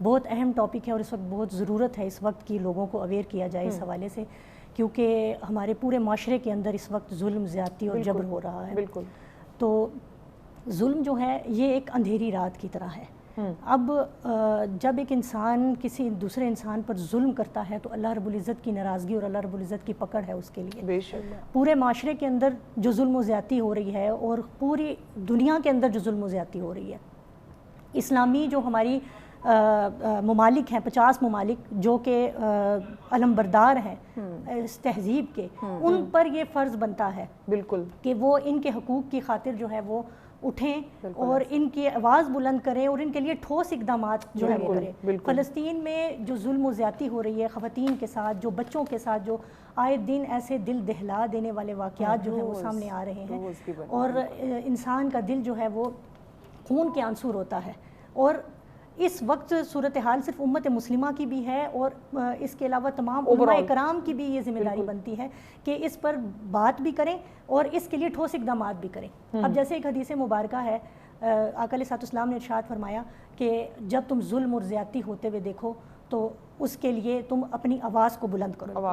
بہت اہم ٹاپک ہے اور اس وقت بہت ضرورت ہے اس وقت کی لوگوں کو اویئر کیا جائے اس حوالے سے، کیونکہ ہمارے پورے معاشرے کے اندر اس وقت ظلم، زیادتی اور جبر ہو رہا ہے۔ بالکل۔ تو ظلم جو ہے یہ ایک اندھیری رات کی طرح ہے۔ اب جب ایک انسان کسی دوسرے انسان پر ظلم کرتا ہے تو اللہ رب العزت کی ناراضگی اور اللہ رب العزت کی پکڑ ہے اس کے لیے۔ بے شک۔ پورے معاشرے کے اندر جو ظلم و زیادتی ہو رہی ہے اور پوری دنیا کے اندر جو ظلم و زیادتی ہو رہی ہے، اسلامی جو ہماری ممالک ہیں، 50 ممالک جو کہ علم بردار ہیں اس تہذیب کے، ان پر یہ فرض بنتا ہے بالکل کہ وہ ان کے حقوق کی خاطر جو ہے وہ اٹھیں اور ان کی آواز بلند کریں اور ان کے لیے ٹھوس اقدامات جو ہے وہ کریں۔ فلسطین میں جو ظلم و زیادتی ہو رہی ہے خواتین کے ساتھ، جو بچوں کے ساتھ، جو آئے دن ایسے دل دہلا دینے والے واقعات جو ہیں وہ سامنے آ رہے ہیں، اور انسان کا دل جو ہے وہ خون کے آنسو روتا ہے۔ اور اس وقت صورتحال صرف امت مسلمہ کی بھی ہے اور اس کے علاوہ تمام علماء کرام کی بھی یہ ذمہ داری بنتی ہے کہ اس پر بات بھی کریں اور اس کے لیے ٹھوس اقدامات بھی کریں۔ اب جیسے ایک حدیث مبارکہ ہے، آقا علیہ السلام نے ارشاد فرمایا کہ جب تم ظلم اور زیادتی ہوتے ہوئے دیکھو تو اس کے لیے تم اپنی آواز کو بلند کرو،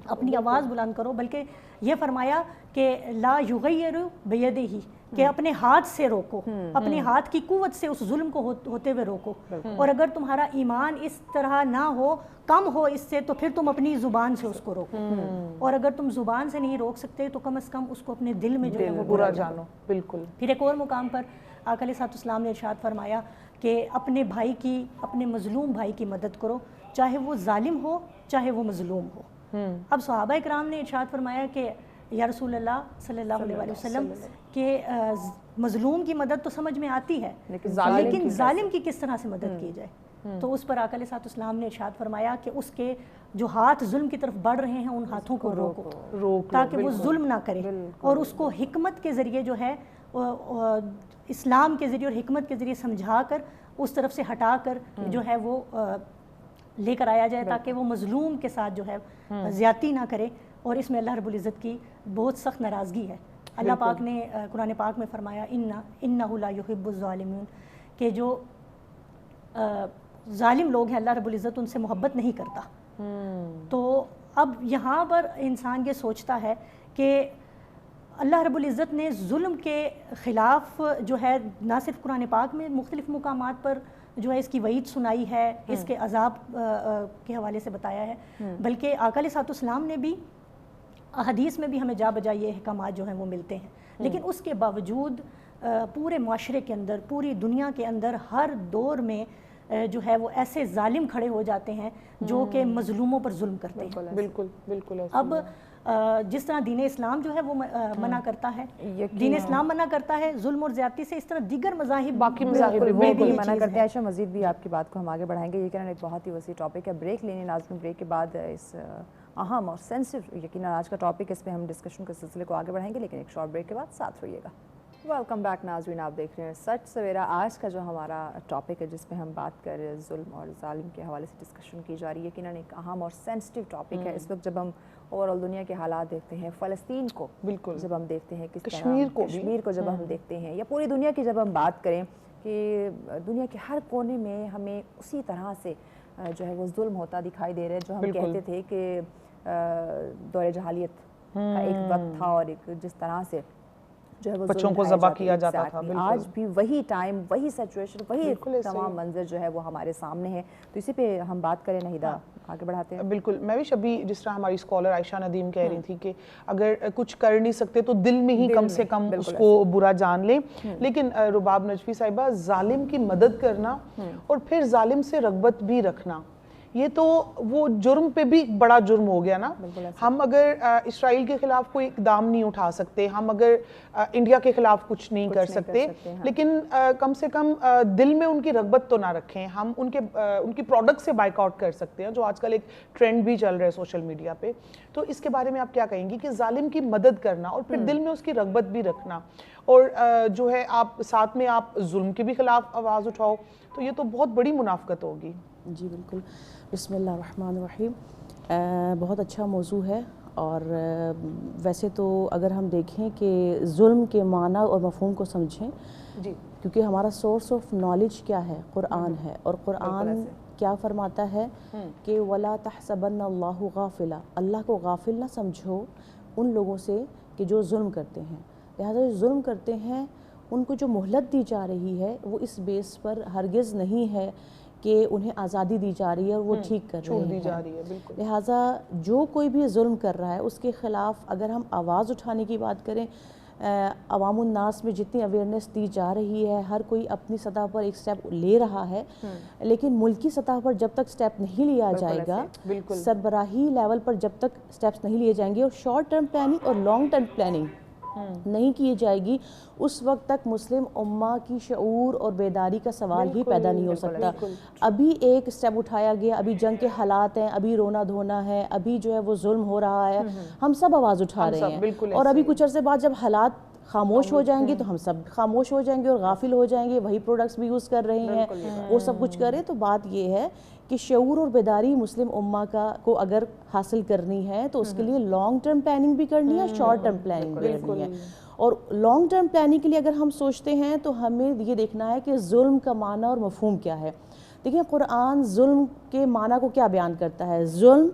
اپنی آواز بلند کرو، بلکہ یہ فرمایا کہ لا یغیر بیدہ، کہ اپنے ہاتھ سے روکو، اپنے ہاتھ کی قوت سے اس ظلم کو ہوتے ہوئے روکو، اور اگر تمہارا ایمان اس طرح نہ ہو، کم ہو اس سے، تو پھر تم اپنی زبان سے اس کو روکو، اور اگر تم زبان سے نہیں روک سکتے تو کم از کم اس کو اپنے دل میں جو ہے وہ برا جانو۔ بالکل۔ پھر ایک اور مقام پر آقا علیہ السلام نے ارشاد فرمایا کہ اپنے بھائی کی، اپنے مظلوم بھائی کی مدد کرو، چاہے وہ ظالم ہو چاہے وہ مظلوم ہو۔ اب صحابہ اکرام نے ارشاد فرمایا کہ یا رسول اللہ صلی اللہ علیہ وسلم کہ مظلوم کی مدد تو سمجھ میں آتی ہے، لیکن ظالم کی کس طرح سے مدد کی جائے؟ تو اس پر آقا علیہ السلام نے ارشاد فرمایا کہ اس کے جو ہاتھ ظلم کی طرف بڑھ رہے ہیں ان ہاتھوں کو روکو تاکہ وہ ظلم نہ کرے، اور اس کو حکمت کے ذریعے جو ہے اسلام کے ذریعے اور حکمت کے ذریعے سمجھا کر اس طرف سے ہٹا کر جو ہے وہ لے کر آیا جائے، تاکہ وہ مظلوم کے ساتھ جو ہے زیادتی نہ کرے۔ اور اس میں اللہ رب العزت کی بہت سخت ناراضگی ہے۔ اللہ پاک نے قرآن پاک میں فرمایا انہ لا یحب الظالمین، کہ جو ظالم لوگ ہیں اللہ رب العزت ان سے محبت نہیں کرتا۔ تو اب یہاں پر انسان یہ سوچتا ہے کہ اللہ رب العزت نے ظلم کے خلاف جو ہے نہ صرف قرآن پاک میں مختلف مقامات پر جو ہے اس کی وعید سنائی ہے، اس کے عذاب کے حوالے سے بتایا ہے، بلکہ آقا علیہ السلام نے بھی حدیث میں بھی ہمیں جا بجا یہ احکامات جو ہیں وہ ملتے ہیں، لیکن اس کے باوجود پورے معاشرے کے اندر، پوری دنیا کے اندر ہر دور میں جو ہے وہ ایسے ظالم کھڑے ہو جاتے ہیں جو کہ مظلوموں پر ظلم کرتے ہیں۔ بالکل بالکل۔ اب جس طرح دین اسلام جو ہے وہ منع کرتا ہے، دین اسلام منع کرتا ہے ظلم اور زیادتی سے، اس طرح دیگر مذاہب، باقی مذاہب بھی منع کرتے ہیں۔ عائشہ مزید بھی آپ کی بات کو ہم آگے بڑھائیں گے، یہ کہنا ایک بہت ہی وسیع ٹاپک ہے۔ بریک لینی ناظرین، بریک کے بعد اس اہم اور سینسٹیو یقیناً آج کا ٹاپک، اس پہ ہم ڈسکشن کے سلسلے کو آگے بڑھائیں گے، لیکن ایک شارٹ بریک کے بعد ساتھ رہیے گا۔ ویلکم بیک ناظرین، آپ دیکھ رہے ہیں سچ سویرا۔ آج کا جو ہمارا ٹاپک ہے جس پہ ہم بات کر رہے ہیں ظلم اور ظالم کے حوالے سے ڈسکشن کی جا رہی ہے، یقیناً ایک اہم اور سینسٹیو ٹاپک ہے۔ اس وقت جب ہم اوور آل دنیا کے حالات دیکھتے ہیں، فلسطین کو بالکل جب ہم دیکھتے ہیں، کشمیر کو جب ہم دیکھتے ہیں، یا پوری دنیا کی جب ہم بات کریں کہ دنیا کے ہر کونے میں ہمیں اسی طرح سے جو ہے وہ ظلم ہوتا دکھائی دے رہا ہے، جو ہم کہتے تھے کہ دور جہالیت کا ایک وقت تھا اور ایک جس طرح سے جو ہے وہ بچوں کو ذبح کیا جاتا تھا۔ آج بھی وہی ٹائم، وہی سچویشن، وہی تمام منظر جو ہے وہ ہمارے سامنے ہے۔ تو اسی پہ ہم بات کریں نہیدہ، آگے بڑھاتے ہیں۔ بالکل، میں بھی ابھی جس طرح ہماری اسکالر عائشہ ندیم کہہ رہی تھی کہ اگر کچھ کر نہیں سکتے تو دل میں ہی کم سے کم اس کو برا جان لیں، لیکن رباب نجفی صاحبہ، ظالم کی مدد کرنا اور پھر ظالم سے رغبت بھی رکھنا، یہ تو وہ جرم پہ بھی بڑا جرم ہو گیا نا۔ ہم اگر اسرائیل کے خلاف کوئی اقدام نہیں اٹھا سکتے، ہم اگر انڈیا کے خلاف کچھ نہیں کر سکتے، لیکن کم سے کم دل میں ان کی رغبت تو نہ رکھیں۔ ہم ان کی پروڈکٹ سے بائک آؤٹ کر سکتے ہیں، جو آج کل ایک ٹرینڈ بھی چل رہا ہے سوشل میڈیا پہ۔ تو اس کے بارے میں آپ کیا کہیں گی کہ ظالم کی مدد کرنا اور پھر دل میں اس کی رغبت بھی رکھنا، اور جو ہے آپ ساتھ میں آپ ظلم کے بھی خلاف آواز اٹھاؤ، تو یہ تو بہت بڑی منافقت ہوگی۔ جی بالکل، بسم اللہ الرحمن الرحیم۔ بہت اچھا موضوع ہے، اور ویسے تو اگر ہم دیکھیں کہ ظلم کے معنی اور مفہوم کو سمجھیں، جی، کیونکہ ہمارا سورس آف نالج کیا ہے؟ قرآن ہے، اور قرآن کیا فرماتا ہے کہ وَلَا تَحْسَبَنَّ اللَّهُ غَافِلًا، اللہ کو غافل نہ سمجھو ان لوگوں سے کہ جو ظلم کرتے ہیں. لہٰذا جو ظلم کرتے ہیں ان کو جو مہلت دی جا رہی ہے وہ اس بیس پر ہرگز نہیں ہے کہ انہیں آزادی دی جا رہی ہے اور وہ ٹھیک کر رہے ہیں. لہٰذا جو کوئی بھی ظلم کر رہا ہے اس کے خلاف اگر ہم آواز اٹھانے کی بات کریں، عوام الناس میں جتنی اویئرنیس دی جا رہی ہے، ہر کوئی اپنی سطح پر ایک سٹیپ لے رہا ہے، لیکن ملکی سطح پر جب تک سٹیپ نہیں لیا جائے گا، سربراہی لیول پر جب تک سٹیپس نہیں لیے جائیں گے اور شارٹ ٹرم پلاننگ اور لانگ ٹرم پلاننگ نہیں کی جائے گی، اس وقت تک مسلم امہ کی شعور اور بیداری کا سوال ہی پیدا نہیں ہو سکتا. ابھی ایک سٹیپ اٹھایا گیا، ابھی جنگ کے حالات ہیں، ابھی رونا دھونا ہے، ابھی جو ہے وہ ظلم ہو رہا ہے، ہم سب آواز اٹھا رہے ہیں، اور ابھی کچھ عرصے بعد جب حالات خاموش ہو جائیں گے تو ہم سب خاموش ہو جائیں گے اور غافل ہو جائیں گے، وہی پروڈکٹس بھی یوز کر رہے ہیں، وہ سب کچھ کر رہے ہیں. تو بات یہ ہے کہ شعور اور بیداری مسلم امہ کو اگر حاصل کرنی ہے تو اس کے لیے لانگ ٹرم پلاننگ بھی کرنی ہے، شارٹ ٹرم پلاننگ بھی کرنی ہے. اور لانگ ٹرم پلاننگ کے لیے اگر ہم سوچتے ہیں تو ہمیں یہ دیکھنا ہے کہ ظلم کا معنی اور مفہوم کیا ہے. دیکھیں قرآن ظلم کے معنی کو کیا بیان کرتا ہے. ظلم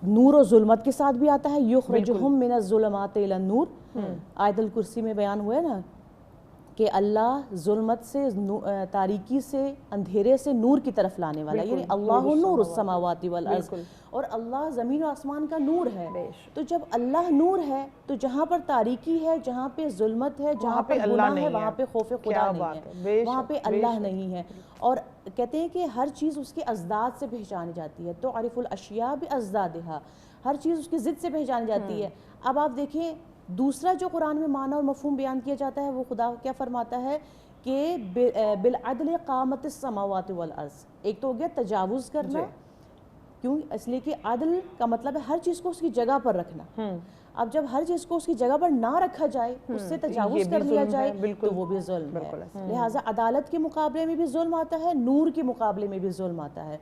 نور و ظلمت کے ساتھ بھی آتا ہے، یخرجہم من الظلمات الی النور، آیت الکرسی میں بیان ہوا ہے نا کہ اللہ ظلمت سے، تاریکی سے، اندھیرے سے نور کی طرف لانے والا، یعنی اللہ نور السماوات والارض، اور اللہ زمین و آسمان کا نور ہے. تو جب اللہ نور ہے تو جہاں پر تاریکی ہے، جہاں پہ ظلمت ہے، جہاں پہ گناہ ہے، وہاں پہ خوف خدا نہیں ہے، وہاں پہ اللہ نہیں ہے. اور کہتے ہیں کہ ہر چیز اس کے ازداد سے پہچانی جاتی ہے، تو عارف الاشیاء بازدادہا، ہر چیز اس کی ضد سے پہچانی جاتی ہے. اب آپ دیکھیں دوسرا جو قرآن میں معنی اور مفہوم بیان کیا جاتا ہے وہ خدا کیا فرماتا ہے کہ بالعدل قامت السماوات والارض. ایک تو ہو گیا تجاوز کرنا، کیوں؟ اس لیے کہ عدل کا مطلب ہے ہر چیز کو اس کی جگہ پر رکھنا. اب جب ہر چیز کو اس کی جگہ پر نہ رکھا جائے، اس سے تجاوز کر لیا جائے تو وہ بھی ظلم ہے. لہٰذا عدالت کے مقابلے میں بھی ظلم آتا ہے، نور کے مقابلے میں بھی ظلم آتا ہے.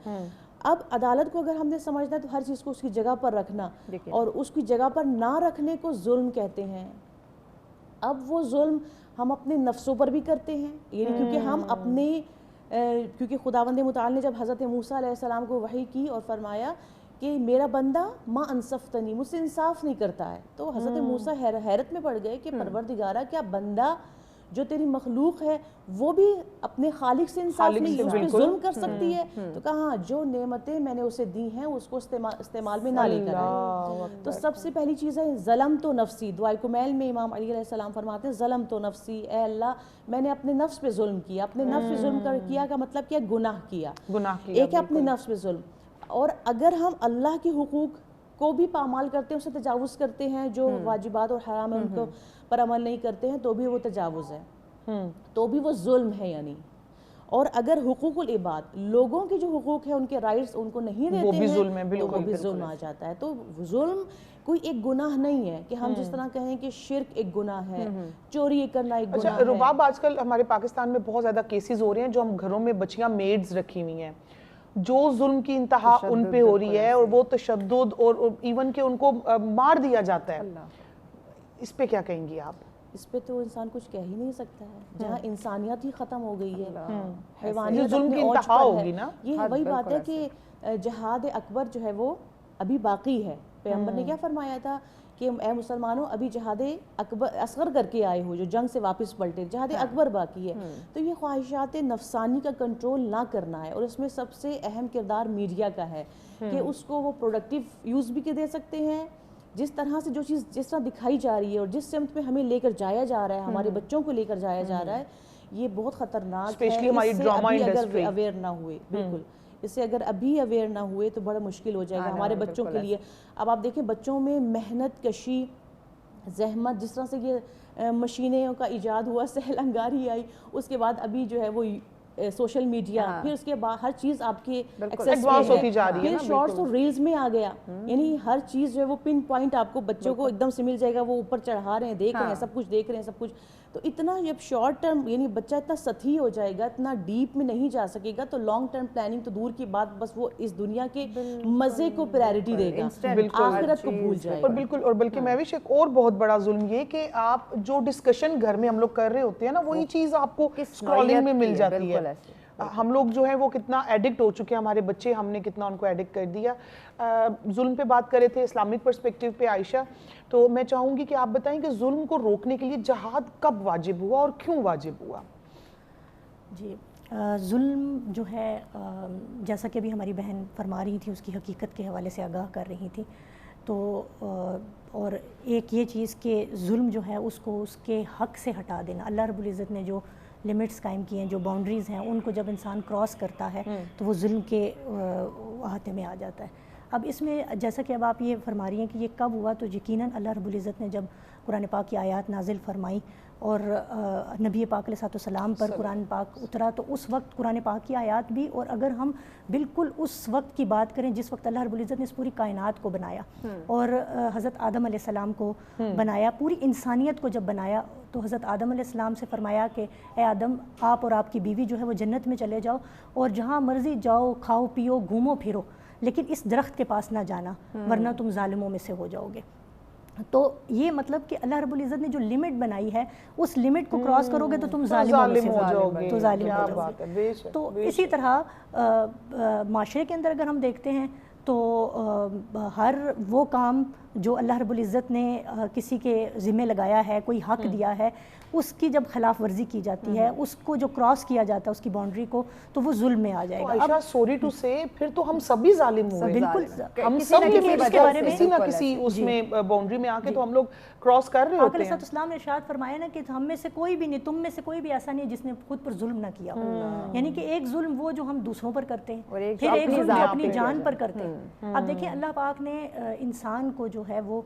اب عدالت کو اگر ہم نے سمجھنا ہے تو ہر چیز کو اس کی جگہ پر رکھنا، اور اس کی جگہ پر نہ رکھنے کو ظلم کہتے ہیں. اب وہ ظلم ہم اپنے نفسوں پر بھی کرتے ہیں، یعنی کیونکہ ہم اپنے کیونکہ خداوند متعال نے جب حضرت موسیٰ علیہ السلام کو وحی کی اور فرمایا کہ میرا بندہ ما انصفتنی، مجھ سے انصاف نہیں کرتا ہے، تو حضرت موسیٰ حیرت میں پڑ گئے کہ پروردگارہ کیا بندہ جو تیری مخلوق ہے وہ بھی اپنے خالق سے انصاف نہیں، اس پہ ظلم کر سکتی ہے؟ تو کہا جو نعمتیں میں نے اسے دی ہیں اس کو استعمال میں نہ لے کر آئے. تو سب سے پہلی چیز ہے ظلم تو نفسی. دعائے کمیل میں امام علی علیہ السلام فرماتے ہیں ظلم تو نفسی، اے اللہ میں نے اپنے نفس پہ ظلم کیا. اپنے نفس پہ ظلم کیا کا مطلب کیا؟ گناہ کیا. ایک ہے اپنے نفس پہ ظلم، اور اگر ہم اللہ کے حقوق کو بھی پامال کرتے ہیں، اسے تجاوز کرتے ہیں، جو واجبات اور حرام ہیں ان کو پر عمل نہیں کرتے ہیں، تو بھی وہ تجاوز ہے، تو بھی وہ ظلم ہے. یعنی اور اگر حقوق العباد، لوگوں کے جو حقوق ہیں ان کے رائٹس ان کو نہیں دیتے ہیں، تو وہ بھی ظلم آ جاتا ہے. تو ظلم کوئی ایک گناہ نہیں ہے کہ ہم جس طرح کہیں کہ شرک ایک گناہ ہے، چوری کرنا ایک گناہ ہے. رباب آج کل ہمارے پاکستان میں بہت زیادہ کیسز ہو رہے ہیں جو ہم گھروں میں بچیاں میڈز رکھی ہوئی ہیں، جو ظلم کی انتہا ان پہ ہو رہی ہے، اور وہ تشدد اور ایون کہ ان کو مار دیا جاتا ہے. اس پہ کیا کہیں گی آپ؟ اس پہ تو انسان کچھ کہہ ہی نہیں سکتا ہے. جہاں انسانیت ہی ختم ہو گئی ہے، حیوانیت ظلم کی انتہا ہوگی نا. یہ وہی بات ہے کہ جہاد اکبر جو ہے وہ ابھی باقی ہے. پیغمبر نے کیا فرمایا تھا کہ اے مسلمانوں ابھی جہاد اکبر اصغر کر کے آئے ہو، جو جنگ سے واپس پلٹے، جہاد اکبر باقی ہے. تو یہ خواہشات نفسانی کا کنٹرول نہ کرنا ہے، اور اس میں سب سے اہم کردار میڈیا کا ہے کہ اس کو وہ پروڈکٹیو یوز بھی دے سکتے ہیں. جس طرح سے جو چیز جس طرح دکھائی جا رہی ہے اور جس سمت میں ہمیں لے کر جایا جا رہا ہے، ہمارے بچوں کو لے کر جایا جا رہا ہے، یہ بہت خطرناک ہے. اس سے ابھی اگر اویئر نہ ہوئے، بالکل اس سے اگر ابھی اویئر نہ ہوئے تو بڑا مشکل ہو جائے گا ہمارے بچوں کے لیے. اب آپ دیکھیں بچوں میں محنت کشی، زحمت، جس طرح سے یہ مشینوں کا ایجاد ہوا، سہل انگاری آئی، اس کے بعد ابھی جو ہے وہ سوشل میڈیا، پھر اس کے بعد ہر چیز آپ کے ایکسیس میں ہے، پھر شارٹس اور ریلز میں آ گیا. یعنی ہر چیز جو ہے وہ پن پوائنٹ آپ کو بچوں کو ایک دم سے مل جائے گا، وہ اوپر چڑھا رہے ہیں، دیکھ رہے ہیں، سب کچھ دیکھ رہے ہیں، سب کچھ. تو اتنا جب شارٹ ٹرم یعنی بچہ اتنا سطحی ہو جائے گا، اتنا ڈیپ میں نہیں جا سکے گا، تو لانگ ٹرم پلاننگ تو دور کی بات، بس وہ اس دنیا کے مزے کو پرائرٹی دے گا، آخرت کو بھول جائے گا. بالکل. اور بلکہ میوش ایک اور بہت بڑا ظلم یہ کہ آپ جو ڈسکشن گھر میں ہم لوگ کر رہے ہوتے ہیں نا، وہی چیز آپ کو اسکرولنگ میں مل جاتی ہے. ہم لوگ جو ہیں وہ کتنا ایڈکٹ ہو چکے ہیں, ہمارے بچے, ہم نے کتنا ان کو ایڈکٹ کر دیا. ظلم پہ بات کر رہے تھے اسلامک پرسپیکٹیو پہ عائشہ, تو میں چاہوں گی کہ آپ بتائیں کہ ظلم کو روکنے کے لیے جہاد کب واجب ہوا اور کیوں واجب ہوا؟ جی, ظلم جو ہے جیسا کہ ابھی ہماری بہن فرما رہی تھی, اس کی حقیقت کے حوالے سے آگاہ کر رہی تھی, تو اور ایک یہ چیز کہ ظلم جو ہے اس کو اس کے حق سے ہٹا دینا. اللہ رب العزت نے جو لمٹس قائم کی ہیں, جو باؤنڈریز ہیں, ان کو جب انسان کراس کرتا ہے تو وہ ظلم کے احاطے میں آ جاتا ہے. اب اس میں جیسا کہ اب آپ یہ فرما رہی ہیں کہ یہ کب ہوا, تو یقیناً اللہ رب العزت نے جب قرآن پاک کی آیات نازل فرمائی اور نبی پاک علیہ السلام پر قرآن پاک اترا, تو اس وقت قرآن پاک کی آیات بھی, اور اگر ہم بالکل اس وقت کی بات کریں جس وقت اللہ رب العزت نے اس پوری کائنات کو بنایا اور حضرت آدم علیہ السلام کو بنایا, پوری انسانیت کو جب بنایا, تو حضرت آدم علیہ السلام سے فرمایا کہ اے آدم, آپ اور آپ کی بیوی جو ہے وہ جنت میں چلے جاؤ اور جہاں مرضی جاؤ, کھاؤ پیو, گھومو پھرو, لیکن اس درخت کے پاس نہ جانا ورنہ تم ظالموں میں سے ہو جاؤ گے. تو یہ مطلب کہ اللہ رب العزت نے جو لمٹ بنائی ہے, اس لمٹ کو کراس کرو گے تو تم ظالموں میں سے ہو جاؤ گے, تو ظالم ہو جاؤ گے. تو اسی طرح معاشرے کے اندر اگر ہم دیکھتے ہیں تو ہر وہ کام جو اللہ رب العزت نے کسی کے ذمہ لگایا ہے, کوئی حق دیا ہے, اس کی جب خلاف ورزی کی جاتی ہے, اس کو جو کراس کیا جاتا ہے اس کی باؤنڈری کو, تو وہ ظلم میں آ جائے گا. عائشہ سوری ٹو سے, پھر تو ہم سب بھی ظالم ہوئے, بالکل ہم سب کسی نہ کسی اس میں باؤنڈری میں آ کے تو ہم لوگ کراس کر رہے ہوتے ہیں. آقا اسلام نے ارشاد فرمایا نا کہ ہم میں سے کوئی بھی نہیں, تم میں سے کوئی بھی ایسا نہیں جس نے خود پر ظلم نہ کیا ہو. یعنی کہ ایک ظلم وہ جو ہم دوسروں پر کرتے ہیں, پھر ایک ظلم جو اپنی جان پر کرتے ہیں. اب دیکھیں اللہ پاک نے انسان کو جو ہے وہ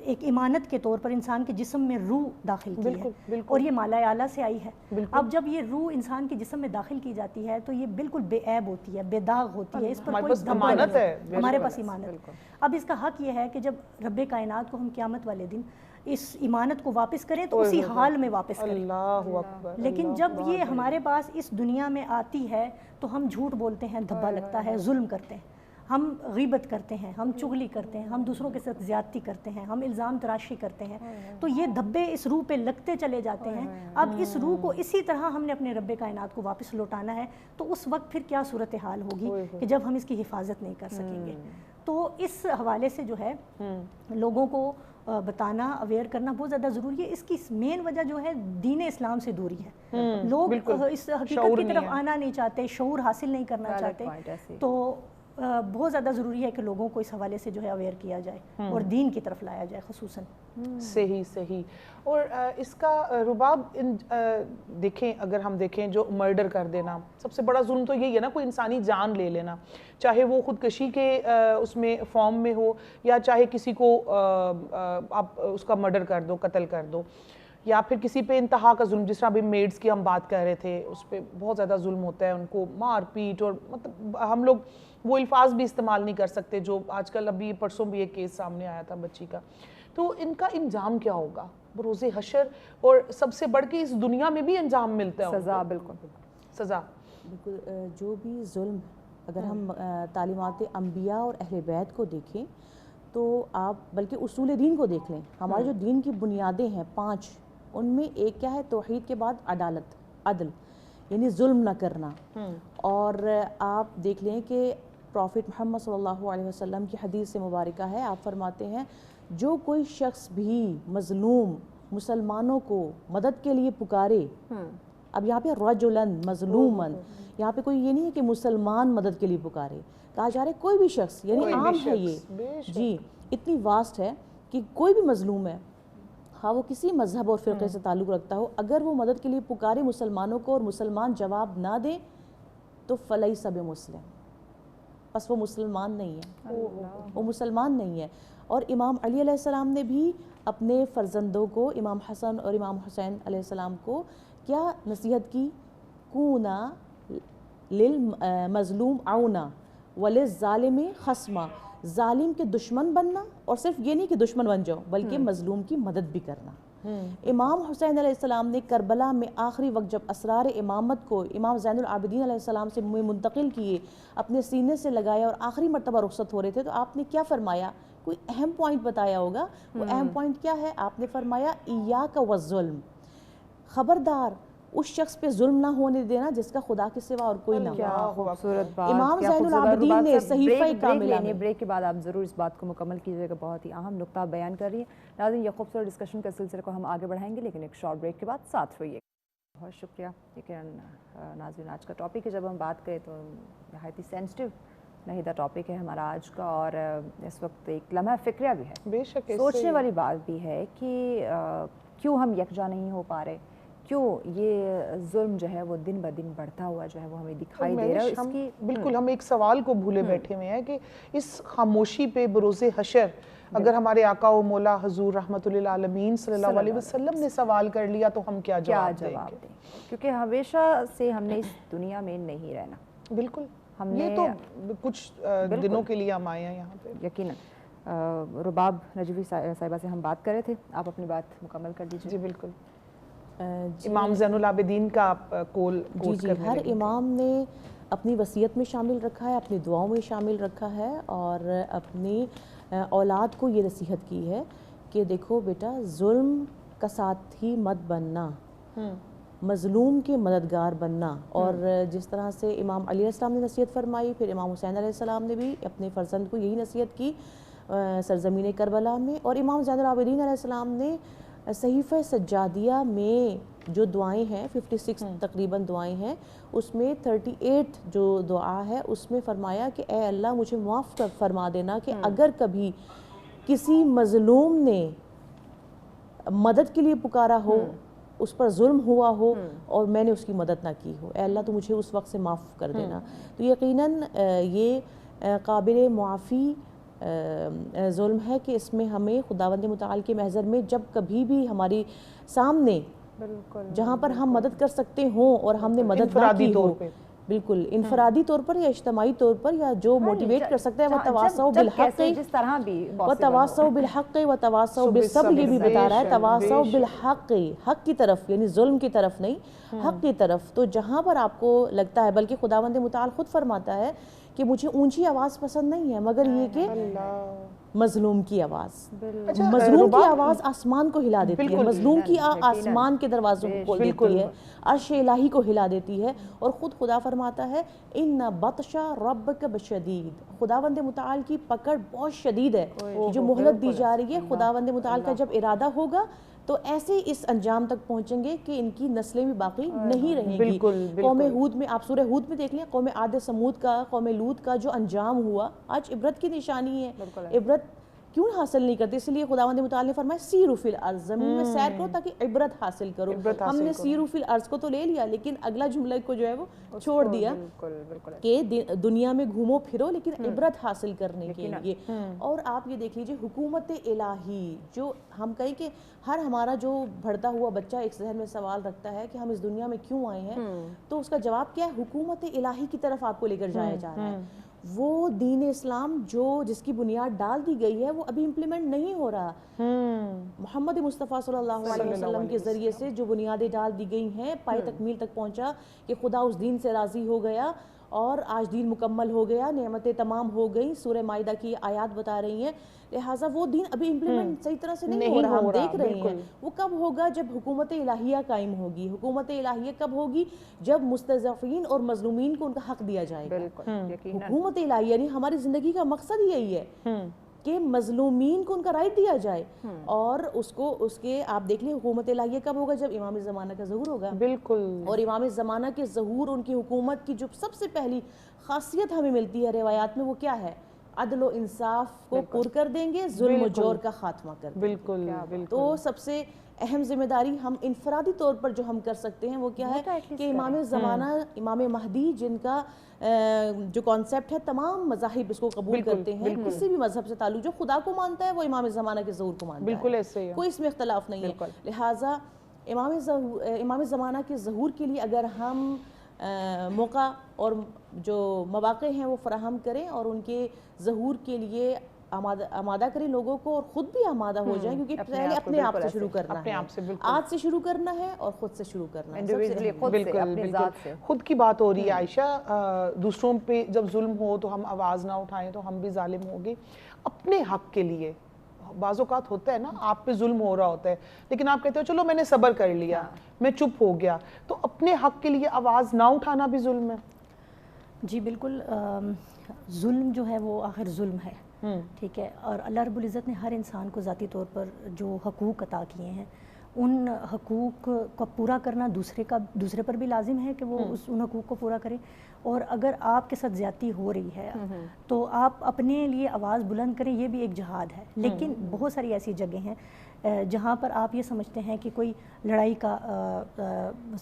ایک امانت کے طور پر انسان کے جسم میں روح داخل کی ہے, اور یہ مالا اعلیٰ سے آئی ہے. اب جب یہ روح انسان کے جسم میں داخل کی جاتی ہے تو یہ بالکل بے عیب ہوتی ہے, بے داغ ہوتی ہے, اس پر کوئی دھبا نہیں ہے, ہمارے پاس امانت. اب اس کا حق یہ ہے کہ جب رب کائنات کو ہم قیامت والے دن اس امانت کو واپس کریں تو اسی حال میں واپس کریں. اللہ اکبر. لیکن جب یہ ہمارے پاس اس دنیا میں آتی ہے تو ہم جھوٹ بولتے ہیں, دھبا لگتا ہے, ظلم کرتے ہیں, ہم غیبت کرتے ہیں, ہم چغلی کرتے ہیں, ہم دوسروں کے ساتھ زیادتی کرتے ہیں, ہم الزام تراشی کرتے ہیں. تو یہ دھبے اس روح پہ لگتے چلے جاتے ہیں. اب اس روح کو اسی طرح ہم نے اپنے رب کائنات کو واپس لوٹانا ہے, تو اس وقت پھر کیا صورتحال ہوگی کہ جب ہم اس کی حفاظت نہیں کر سکیں گے. تو اس حوالے سے جو ہے لوگوں کو بتانا, اویئر کرنا بہت زیادہ ضروری ہے. اس کی مین وجہ جو ہے دین اسلام سے دوری ہے. لوگ اس حقیقت کی طرف آنا نہیں چاہتے, شعور حاصل نہیں کرنا چاہتے. تو بہت زیادہ ضروری ہے کہ لوگوں کو اس حوالے سے جو ہے اویئر کیا جائے اور دین کی طرف لایا جائے خصوصاً. صحیح. اور اس کا رباب دیکھیں, اگر ہم دیکھیں جو مرڈر کر دینا, سب سے بڑا ظلم تو یہی ہے نا, کوئی انسانی جان لے لینا, چاہے وہ خودکشی کے اس میں فارم میں ہو, یا چاہے کسی کو آپ اس کا مرڈر کر دو, قتل کر دو, یا پھر کسی پہ انتہا کا ظلم, جس طرح ابھی میڈز کی ہم بات کر رہے تھے, اس پہ بہت زیادہ ظلم ہوتا ہے, ان کو مار پیٹ, اور مطلب ہم لوگ وہ الفاظ بھی استعمال نہیں کر سکتے جو آج کل, ابھی پرسوں بھی ایک کیس سامنے آیا تھا بچی کا. تو ان کا انجام کیا ہوگا بروز حشر, اور سب سے بڑھ کے اس دنیا میں بھی انجام ملتا ہے, سزا. بالکل سزا. بالکل. جو بھی ظلم, اگر ہم تعلیمات انبیاء اور اہل بیت کو دیکھیں تو آپ بلکہ اصول دین کو دیکھ لیں, ہمارے جو دین کی بنیادیں ہیں 5, ان میں ایک کیا ہے, توحید کے بعد عدالت, عدل, یعنی ظلم نہ کرنا. اور آپ دیکھ لیں کہ پروفٹ محمد صلی اللہ علیہ وسلم کی حدیث سے مبارکہ ہے, آپ فرماتے ہیں جو کوئی شخص بھی مظلوم مسلمانوں کو مدد کے لیے پکارے, اب یہاں پہ رجلاً مظلوماً, یہاں پہ کوئی یہ نہیں ہے کہ مسلمان مدد کے لیے پکارے, کہا جا رہا ہے کوئی بھی شخص, یعنی عام ہے یہ, جی اتنی واسٹ ہے کہ کوئی بھی مظلوم ہے, ہاں وہ کسی مذہب اور فرقے سے تعلق رکھتا ہو, اگر وہ مدد کے لیے پکارے مسلمانوں کو اور مسلمان جواب نہ دے تو فلیس بمسلم, بس وہ مسلمان نہیں ہے, وہ مسلمان نہیں ہے. اور امام علی علیہ السلام نے بھی اپنے فرزندوں کو, امام حسن اور امام حسین علیہ السلام کو کیا نصیحت کی, کونا للمظلوم عونا وللظالم خصما, ظالم کے دشمن بننا, اور صرف یہ نہیں کہ دشمن بن جاؤ بلکہ مظلوم کی مدد بھی کرنا. امام حسین علیہ السلام نے کربلا میں آخری وقت جب اسرار امامت کو امام زین العابدین علیہ السلام سے منتقل کیے, اپنے سینے سے لگایا اور آخری مرتبہ رخصت ہو رہے تھے, تو آپ نے کیا فرمایا, کوئی اہم پوائنٹ بتایا ہوگا. وہ اہم پوائنٹ کیا ہے, آپ نے فرمایا ایاک والظلم, خبردار اس شخص پہ ظلم نہ ہونے دینا جس کا خدا کے سوا اور کوئی نہ ہو. کیا خوبصورت بات. امام زین العابدین نے صحیفہ کاملہ میں بریک کے بعد آپ ضرور اس بات کو مکمل کیجیے گا, بہت ہی اہم نقطہ بیان کر رہی ہیں. ناظرین یہ خوبصورت ڈسکشن کے سلسلے کو ہم آگے بڑھائیں گے لیکن ایک شارٹ بریک کے بعد ساتھ رہیے. بہت شکریہ. لیکن ناظرین آج کا ٹاپک ہے, جب ہم بات کریں تو نہایت ہی سینسٹیو نہیدہ ٹاپک ہے ہمارا آج کا, اور اس وقت ایک لمحہ فکریہ بھی ہے, بے شک سوچنے والی بات بھی ہے کہ کیوں ہم یکجا نہیں ہو پا رہے, کیوں یہ ظلم جو ہے وہ دن بدن بڑھتا ہوا جو ہے وہ ہمیں دکھائی دے رہا ہے. اس کی بالکل ہم ایک سوال کو بھولے بیٹھے ہوئے ہیں کہ اس خاموشی پہ بروز حشر اگر ہمارے آقا و مولا حضور رحمت للعالمین صلی اللہ علیہ وسلم نے سوال کر لیا تو ہم کیا جواب دیں گے؟ کیونکہ ہمیشہ سے ہم نے اس دنیا میں نہیں رہنا. بالکل, یہ تو کچھ دنوں کے لیے ہم آئے ہیں یہاں پہ. یقیناً. رباب نجوی صاحبہ سے ہم بات کر رہے تھے, آپ اپنی بات مکمل کر دیجیے. جی بالکل. امام زین العابدین کا آپ کول کوٹ کرنے ہر امام نے اپنی وصیت میں شامل رکھا ہے, اپنی دعاؤں میں شامل رکھا ہے, اور اپنی اولاد کو یہ نصیحت کی ہے کہ دیکھو بیٹا, ظلم کا ساتھی مت بننا, مظلوم کے مددگار بننا. اور جس طرح سے امام علی علیہ السلام نے نصیحت فرمائی, پھر امام حسین علیہ السلام نے بھی اپنے فرزند کو یہی نصیحت کی سرزمین کربلا میں. اور امام زین العابدین علیہ السلام نے صحیفہ سجادیہ میں جو دعائیں ہیں 56 تقریباً دعائیں ہیں, اس میں 38 جو دعا ہے اس میں فرمایا کہ اے اللہ مجھے معاف فرما دینا کہ اگر کبھی کسی مظلوم نے مدد کے لیے پکارا ہو, اس پر ظلم ہوا ہو اور میں نے اس کی مدد نہ کی ہو, اے اللہ تو مجھے اس وقت سے معاف کر دینا. تو یقیناً یہ قابل معافی ظلم ہے کہ اس میں ہمیں خداوند متعال کے محضر میں جب کبھی بھی ہماری سامنے جہاں پر ہم مدد کر سکتے ہوں اور ہم نے مدد نہ کی ہو, بالکل انفرادی طور پر یا اجتماعی طور پر, یا جو موٹیویٹ کر سکتا ہے وَتَوَاصَوْا بِالْحَقِّ وَتَوَاصَوْا بِالْحَقِّ وَتَوَاصَوْا بِالصَّبْرِ, یہ بھی بتا رہا ہے تواصوا بالحق, حق کی طرف یعنی ظلم کی طرف نہیں, حق کی طرف. تو جہاں پر آپ کو لگتا ہے, بلکہ خداوند متعال خود فرماتا ہے کہ مجھے اونچی آواز پسند نہیں ہے مگر یہ کہ مظلوم کی آواز, مظلوم کی آواز آسمان کو ہلا دیتی ہے, مظلوم کی آسمان کے دروازوں کو کھول دیتی ہے, عرش الہی کو ہلا دیتی ہے. اور خود خدا فرماتا ہے ان بطش ربک بشدید, خداوند متعال کی پکڑ بہت شدید ہے. جو مہلت دی جا رہی ہے, خداوند متعال کا جب ارادہ ہوگا تو ایسے اس انجام تک پہنچیں گے کہ ان کی نسلیں بھی باقی نہیں رہیں گی. قوم ہود میں, آپ سورہ ہود میں دیکھ لیں, قوم عاد سمود کا, قوم لوط کا جو انجام ہوا آج عبرت کی نشانی ہے. عبرت کیوں حاصل نہیں کرتے؟ اس لیے خداوند متعال نے فرمایا سیروا فی الارض, زمین میں سیر کرو تاکہ عبرت حاصل کرو. ہم نے سیروا فی الارض کو تو لے لیا لیکن اگلا جملہ کو جو ہے وہ چھوڑ دیا کہ دنیا میں گھومو پھرو لیکن عبرت حاصل کرنے کے لیے. اور آپ یہ دیکھ لیجئے حکومت الہی, جو ہم کہیں کہ ہر ہمارا جو بڑھتا ہوا بچہ ایک ذہن میں سوال رکھتا ہے کہ ہم اس دنیا میں کیوں آئے ہیں, تو اس کا جواب کیا ہے؟ حکومت الہی کی طرف آپ کو لے کر جایا جا رہا ہے. وہ دین اسلام جو جس کی بنیاد ڈال دی گئی ہے وہ ابھی امپلیمنٹ نہیں ہو رہا. محمد مصطفیٰ صلی اللہ علیہ وسلم کے ذریعے سے جو بنیادیں ڈال دی گئی ہیں, پائے تکمیل تک پہنچا کہ خدا اس دین سے راضی ہو گیا اور آج دین مکمل ہو گیا, نعمتیں تمام ہو گئیں. سورہ مائدہ کی آیات بتا رہی ہیں, لہٰذا وہ دین ابھی امپلیمنٹ صحیح طرح سے نہیں ہو رہا. ہم دیکھ رہے ہیں وہ کب ہوگا؟ جب حکومت الہیہ قائم ہوگی. حکومت الہیہ کب ہوگی؟ جب مستضعفین اور مظلومین کو ان کا حق دیا جائے گا. حکومت الہیہ یعنی ہماری زندگی کا مقصد یہی ہے کہ مظلومین کو ان کا رائٹ دیا جائے. اور اس کے آپ دیکھ لیں حکومت الہیہ کب ہوگا؟ جب امام زمانہ کا ظہور ہوگا. بالکل. اور امام زمانہ کے ظہور, ان کی حکومت کی جو سب سے پہلی خاصیت ہمیں ملتی ہے روایات میں, وہ کیا ہے؟ عدل و انصاف کو پر کر دیں گے, ظلم و جور کا خاتمہ کر دیں گے. بالکل. تو سب سے اہم ذمہ داری ہم انفرادی طور پر جو ہم کر سکتے ہیں وہ کیا ہے کہ امام زمانہ, امام مہدی, جن کا جو کانسیپٹ ہے تمام مذاہب اس کو قبول کرتے ہیں, کسی بھی مذہب سے تعلق جو خدا کو مانتا ہے وہ امام زمانہ کے ظہور کو مانتا ہے. بالکل ایسے ہی, کوئی اس میں اختلاف نہیں ہے. لہٰذا امام زمانہ کے ظہور کے لیے اگر ہم موقع اور جو مواقع ہیں وہ فراہم کریں اور ان کے ظہور کے لیے آمادہ کریں لوگوں کو, اور خود بھی آمادہ ہو جائیں, کیونکہ پہلے اپنے آپ سے شروع کرنا ہے, آج سے شروع کرنا ہے اور خود سے شروع کرنا ہے. بالکل. خود کی بات ہو رہی ہے عائشہ, دوسروں پہ جب ظلم ہو تو ہم آواز نہ اٹھائیں تو ہم بھی ظالم ہوں گے. اپنے حق کے لیے بعض اوقات ہوتا ہے نا آپ پہ ظلم ہو رہا ہوتا ہے لیکن آپ کہتے ہو چلو میں نے صبر کر لیا, میں چپ ہو گیا, تو اپنے حق کے لیے آواز نہ اٹھانا بھی ظلم ہے؟ جی بالکل, ظلم جو ہے وہ آخر ظلم ہے, ٹھیک ہے, اور اللہ رب العزت نے ہر انسان کو ذاتی طور پر جو حقوق عطا کیے ہیں ان حقوق کو پورا کرنا دوسرے پر بھی لازم ہے کہ وہ ان حقوق کو پورا کرے, اور اگر آپ کے ساتھ زیادتی ہو رہی ہے تو آپ اپنے لیے آواز بلند کریں, یہ بھی ایک جہاد ہے. لیکن بہت ساری ایسی جگہیں ہیں جہاں پر آپ یہ سمجھتے ہیں کہ کوئی لڑائی کا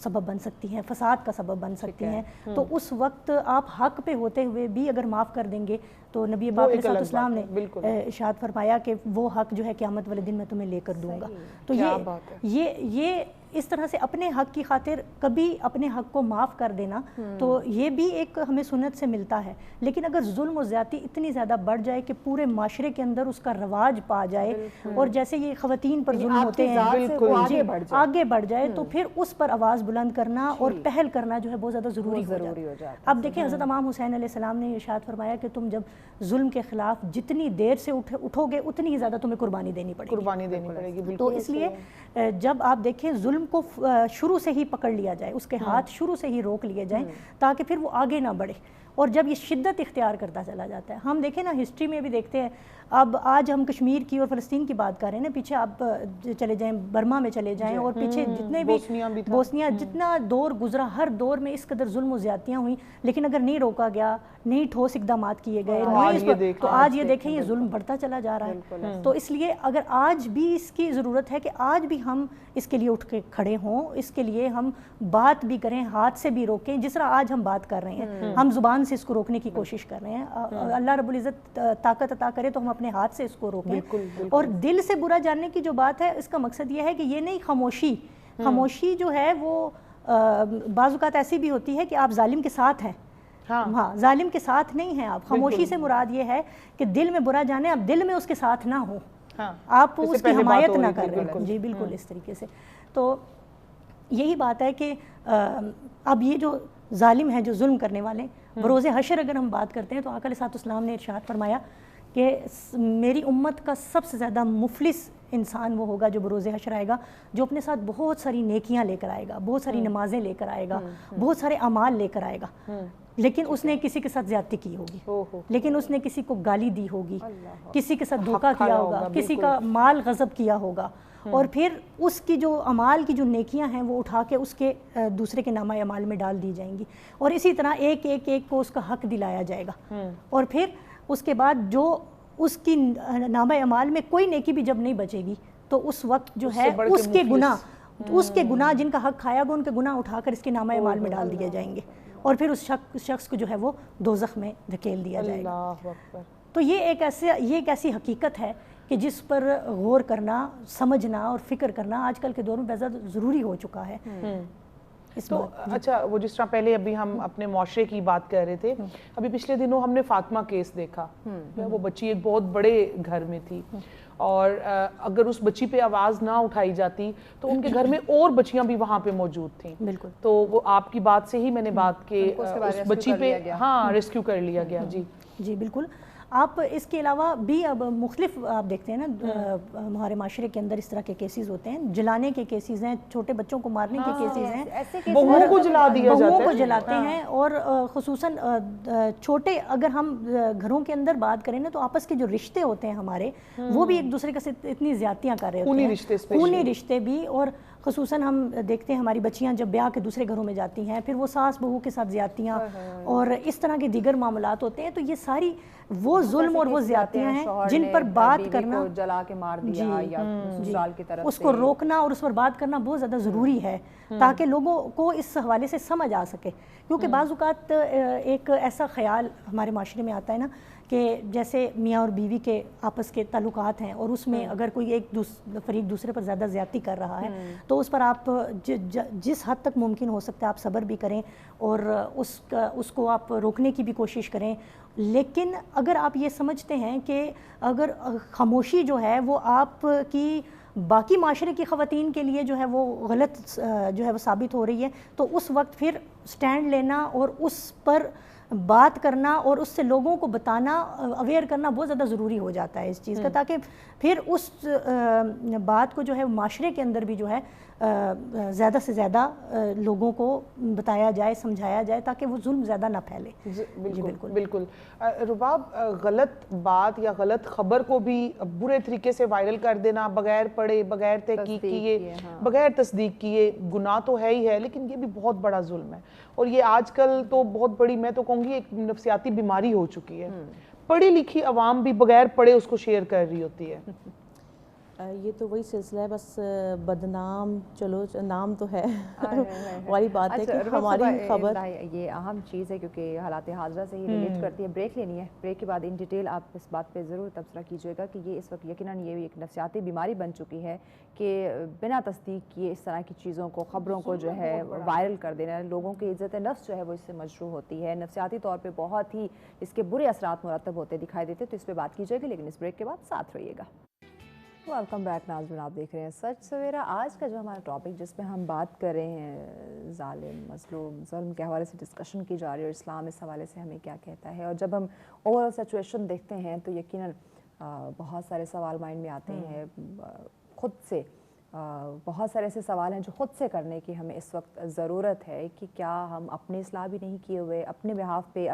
سبب بن سکتی ہیں, فساد کا سبب بن سکتی ہیں, تو اس وقت آپ حق پہ ہوتے ہوئے بھی اگر معاف کر دیں گے تو نبی پاک علیہ السلام نے ارشاد فرمایا کہ وہ حق جو ہے قیامت والے دن میں تمہیں لے کر دوں گا. تو یہ اس طرح سے اپنے حق کی خاطر کبھی اپنے حق کو معاف کر دینا تو یہ بھی ایک ہمیں سنت سے ملتا ہے. لیکن اگر ظلم و زیادتی اتنی زیادہ بڑھ جائے کہ پورے معاشرے کے اندر اس کا رواج پا جائے, اور جیسے یہ خواتین پر ظلم ہوتے ہیں آگے بڑھ جائے, تو پھر اس پر آواز بلند کرنا اور پہل کرنا جو ہے بہت زیادہ ضروری ہو جاتا ہے. اب دیکھیں حضرت امام حسین علیہ السلام نے ارشاد فرمایا کہ تم جب ظلم کے خلاف جتنی دیر سے اٹھو گے اتنی ہی زیادہ تمہیں قربانی دینی پڑے گی. تو اس لیے جب آپ دیکھیں ظلم کو شروع سے ہی پکڑ لیا جائے, اس کے ہاتھ شروع سے ہی روک لیے جائیں تاکہ پھر وہ آگے نہ بڑھے, اور جب یہ شدت اختیار کرتا چلا جاتا ہے. ہم دیکھیں نا ہسٹری میں بھی دیکھتے ہیں, اب آج ہم کشمیر کی اور فلسطین کی بات کر رہے ہیں نا, پیچھے آپ چلے جائیں برما میں چلے جائیں, اور پیچھے جتنے بھی بوسنیا جتنا دور گزرا, ہر دور میں اس قدر ظلم و زیادتیاں ہوئیں, لیکن اگر نہیں روکا گیا, نہیں ٹھوس اقدامات کیے گئے, تو آج یہ دیکھیں یہ ظلم بڑھتا چلا جا رہا ہے. تو اس لیے اگر آج بھی اس کی ضرورت ہے کہ آج بھی ہم اس کے لیے اٹھ کے کھڑے ہوں, اس کے لیے ہم بات بھی کریں, ہاتھ سے بھی روکیں, جس طرح آج ہم بات کر رہے ہیں, ہم زبان سے اس کو روکنے کی کوشش کر رہے ہیں. اللہ رب العزت طاقت عطا کرے تو ہم اپنے ہاتھ سے اس کو روکیں. اور دل سے برا جاننے کی جو بات ہے, اس کا مقصد یہ ہے کہ یہ نہیں خاموشی جو ہے وہ بعض اوقات ایسی بھی ہوتی ہے کہ آپ ظالم کے ساتھ ہیں, ہاں ظالم کے ساتھ نہیں ہیں آپ. خاموشی سے مراد یہ ہے کہ دل میں برا جانے, آپ دل میں اس کے ساتھ نہ ہو, آپ اس کی حمایت نہ کریں. جی بالکل اس طریقے سے. تو یہی بات ہے کہ اب یہ جو ظالم ہیں, جو ظلم کرنے والے, بروز حشر اگر ہم بات کرتے ہیں تو آقا علیہ السلام نے ارشاد فرمایا کہ میری امت کا سب سے زیادہ مفلس انسان وہ ہوگا جو بروز حشر آئے گا, جو اپنے ساتھ بہت ساری نیکیاں لے کر آئے گا, بہت ساری نمازیں لے کر آئے گا, بہت سارے اعمال لے کر آئے گا, لیکن اس نے کسی کے ساتھ زیادتی کی ہوگی, لیکن اس نے کسی کو گالی دی ہوگی, کسی کے ساتھ دھوکہ کیا ہوگا, کسی کا مال غصب کیا ہوگا, اور پھر اس کی جو اعمال کی جو نیکیاں ہیں وہ اٹھا کے اس کے دوسرے کے نامہ اعمال میں ڈال دی جائیں گی, اور اسی طرح ایک ایک ایک کو اس کا حق دلایا جائے گا. اور پھر اس کے بعد جو اس کی نامہ اعمال میں کوئی نیکی بھی جب نہیں بچے گی تو اس وقت جو ہے اس کے گناہ جن کا حق کھایا گا ان کے گناہ اٹھا کر اس کے نامہ اعمال میں ڈال دیے جائیں گے, اور پھر اس شخص کو جو ہے وہ دوزخ میں دھکیل دیا جائے گا. تو یہ ایک ایسی حقیقت ہے کہ جس پر غور کرنا, سمجھنا اور فکر کرنا آج کل کے دور میں بہت زیادہ ضروری ہو چکا ہے. تو اچھا, وہ جس طرح پہلے ابھی ہم اپنے معاشرے کی بات کر رہے تھے, ابھی پچھلے دنوں ہم نے فاطمہ کیس دیکھا. وہ بچی ایک بہت بڑے گھر میں تھی, اور اگر اس بچی پہ آواز نہ اٹھائی جاتی تو ان کے گھر میں اور بچیاں بھی وہاں پہ موجود تھیں. بالکل. تو وہ آپ کی بات سے ہی میں نے بات کہ اس بچی پہ ریسکیو کر لیا گیا. جی بالکل. آپ اس کے علاوہ بھی اب مختلف آپ دیکھتے ہیں نا ہمارے معاشرے کے اندر اس طرح کے کیسز ہوتے ہیں, جلانے کے کیسز ہیں, چھوٹے بچوں کو مارنے کے کیسز ہیں, بہوؤں کو جلا دیا جاتا ہے, بہوؤں کو جلاتے ہیں. اور خصوصاً چھوٹے اگر ہم گھروں کے اندر بات کریں نا تو آپس کے جو رشتے ہوتے ہیں ہمارے, وہ بھی ایک دوسرے کے ساتھ اتنی زیادتیاں کر رہے ہوتے ہیں, خونی رشتے بھی. اور خصوصاً ہم دیکھتے ہیں ہماری بچیاں جب بیاہ کے دوسرے گھروں میں جاتی ہیں, پھر وہ ساس بہو کے ساتھ زیادتیاں اور اس طرح کے دیگر معاملات ہوتے ہیں. تو یہ ساری وہ ظلم اور وہ زیادتیاں ہیں جن پر بات کرنا, جلا کے مار دیا یا سسرال کی طرف اس کو روکنا اور اس پر بات کرنا بہت زیادہ ضروری ہے تاکہ لوگوں کو اس حوالے سے سمجھ آ سکے. کیونکہ بعض اوقات ایک ایسا خیال ہمارے معاشرے میں آتا ہے نا کہ جیسے میاں اور بیوی کے آپس کے تعلقات ہیں, اور اس میں اگر کوئی ایک فریق دوسرے پر زیادہ زیادتی کر رہا ہے تو اس پر آپ جس حد تک ممکن ہو سکتا ہے آپ صبر بھی کریں اور اس کو آپ روکنے کی بھی کوشش کریں. لیکن اگر آپ یہ سمجھتے ہیں کہ اگر خاموشی جو ہے وہ آپ کی باقی معاشرے کی خواتین کے لیے جو ہے وہ غلط جو ہے وہ ثابت ہو رہی ہے, تو اس وقت پھر سٹینڈ لینا اور اس پر بات کرنا اور اس سے لوگوں کو بتانا، اویئر کرنا بہت زیادہ ضروری ہو جاتا ہے اس چیز کا، تاکہ پھر اس بات کو جو ہے معاشرے کے اندر بھی جو ہے زیادہ سے زیادہ لوگوں کو بتایا جائے، سمجھایا جائے، تاکہ وہ ظلم زیادہ نہ پھیلے۔ بالکل بالکل۔ رباب، غلط بات یا غلط خبر کو بھی برے طریقے سے وائرل کر دینا، بغیر پڑھے، بغیر تحقیق کیے، بغیر تصدیق کیے، گناہ تو ہے ہی ہے، لیکن یہ بھی بہت بڑا ظلم ہے، اور یہ آج کل تو بہت بڑی، میں تو کہوں گی ایک نفسیاتی بیماری ہو چکی ہے۔ پڑھی لکھی عوام بھی بغیر پڑھے اس کو شیئر کر رہی ہوتی ہے۔ یہ تو وہی سلسلہ ہے، بس بدنام، چلو نام تو ہے والی بات ہے کہ ہماری خبر، یہ اہم چیز ہے کیونکہ حالات حاضرہ سے ہی ریلیٹ کرتی ہے۔ بریک لینی ہے، بریک کے بعد ان ڈیٹیل آپ اس بات پہ ضرور تبصرہ کیجیے گا کہ یہ اس وقت یقیناً یہ ایک نفسیاتی بیماری بن چکی ہے کہ بنا تصدیق کیے اس طرح کی چیزوں کو، خبروں کو جو ہے وائرل کر دینا، لوگوں کی عزت نفس جو ہے وہ اس سے مجروح ہوتی ہے، نفسیاتی طور پہ بہت ہی اس کے برے اثرات مرتب ہوتے دکھائی دیتے، تو اس پہ بات کیجیے گا، لیکن اس بریک کے بعد ساتھ رہیے گا۔ ویلکم بیک ناظرین، آپ دیکھ رہے ہیں سچ سویرا۔ آج کا جو ہمارا ٹاپک جس پہ ہم بات کر رہے ہیں، ظالم، مظلوم، ظلم کے حوالے سے ڈسکشن کی جا رہی ہے، اور اسلام اس حوالے سے ہمیں کیا کہتا ہے، اور جب ہم اوور سچویشن دیکھتے ہیں تو یقیناً بہت سارے سوال مائنڈ میں آتے ہیں خود سے، بہت سارے ایسے سوال ہیں جو خود سے کرنے کی ہمیں اس وقت ضرورت ہے کہ کیا ہم اپنے اصلاح بھی نہیں کیے ہوئے، اپنے بہاف پہ،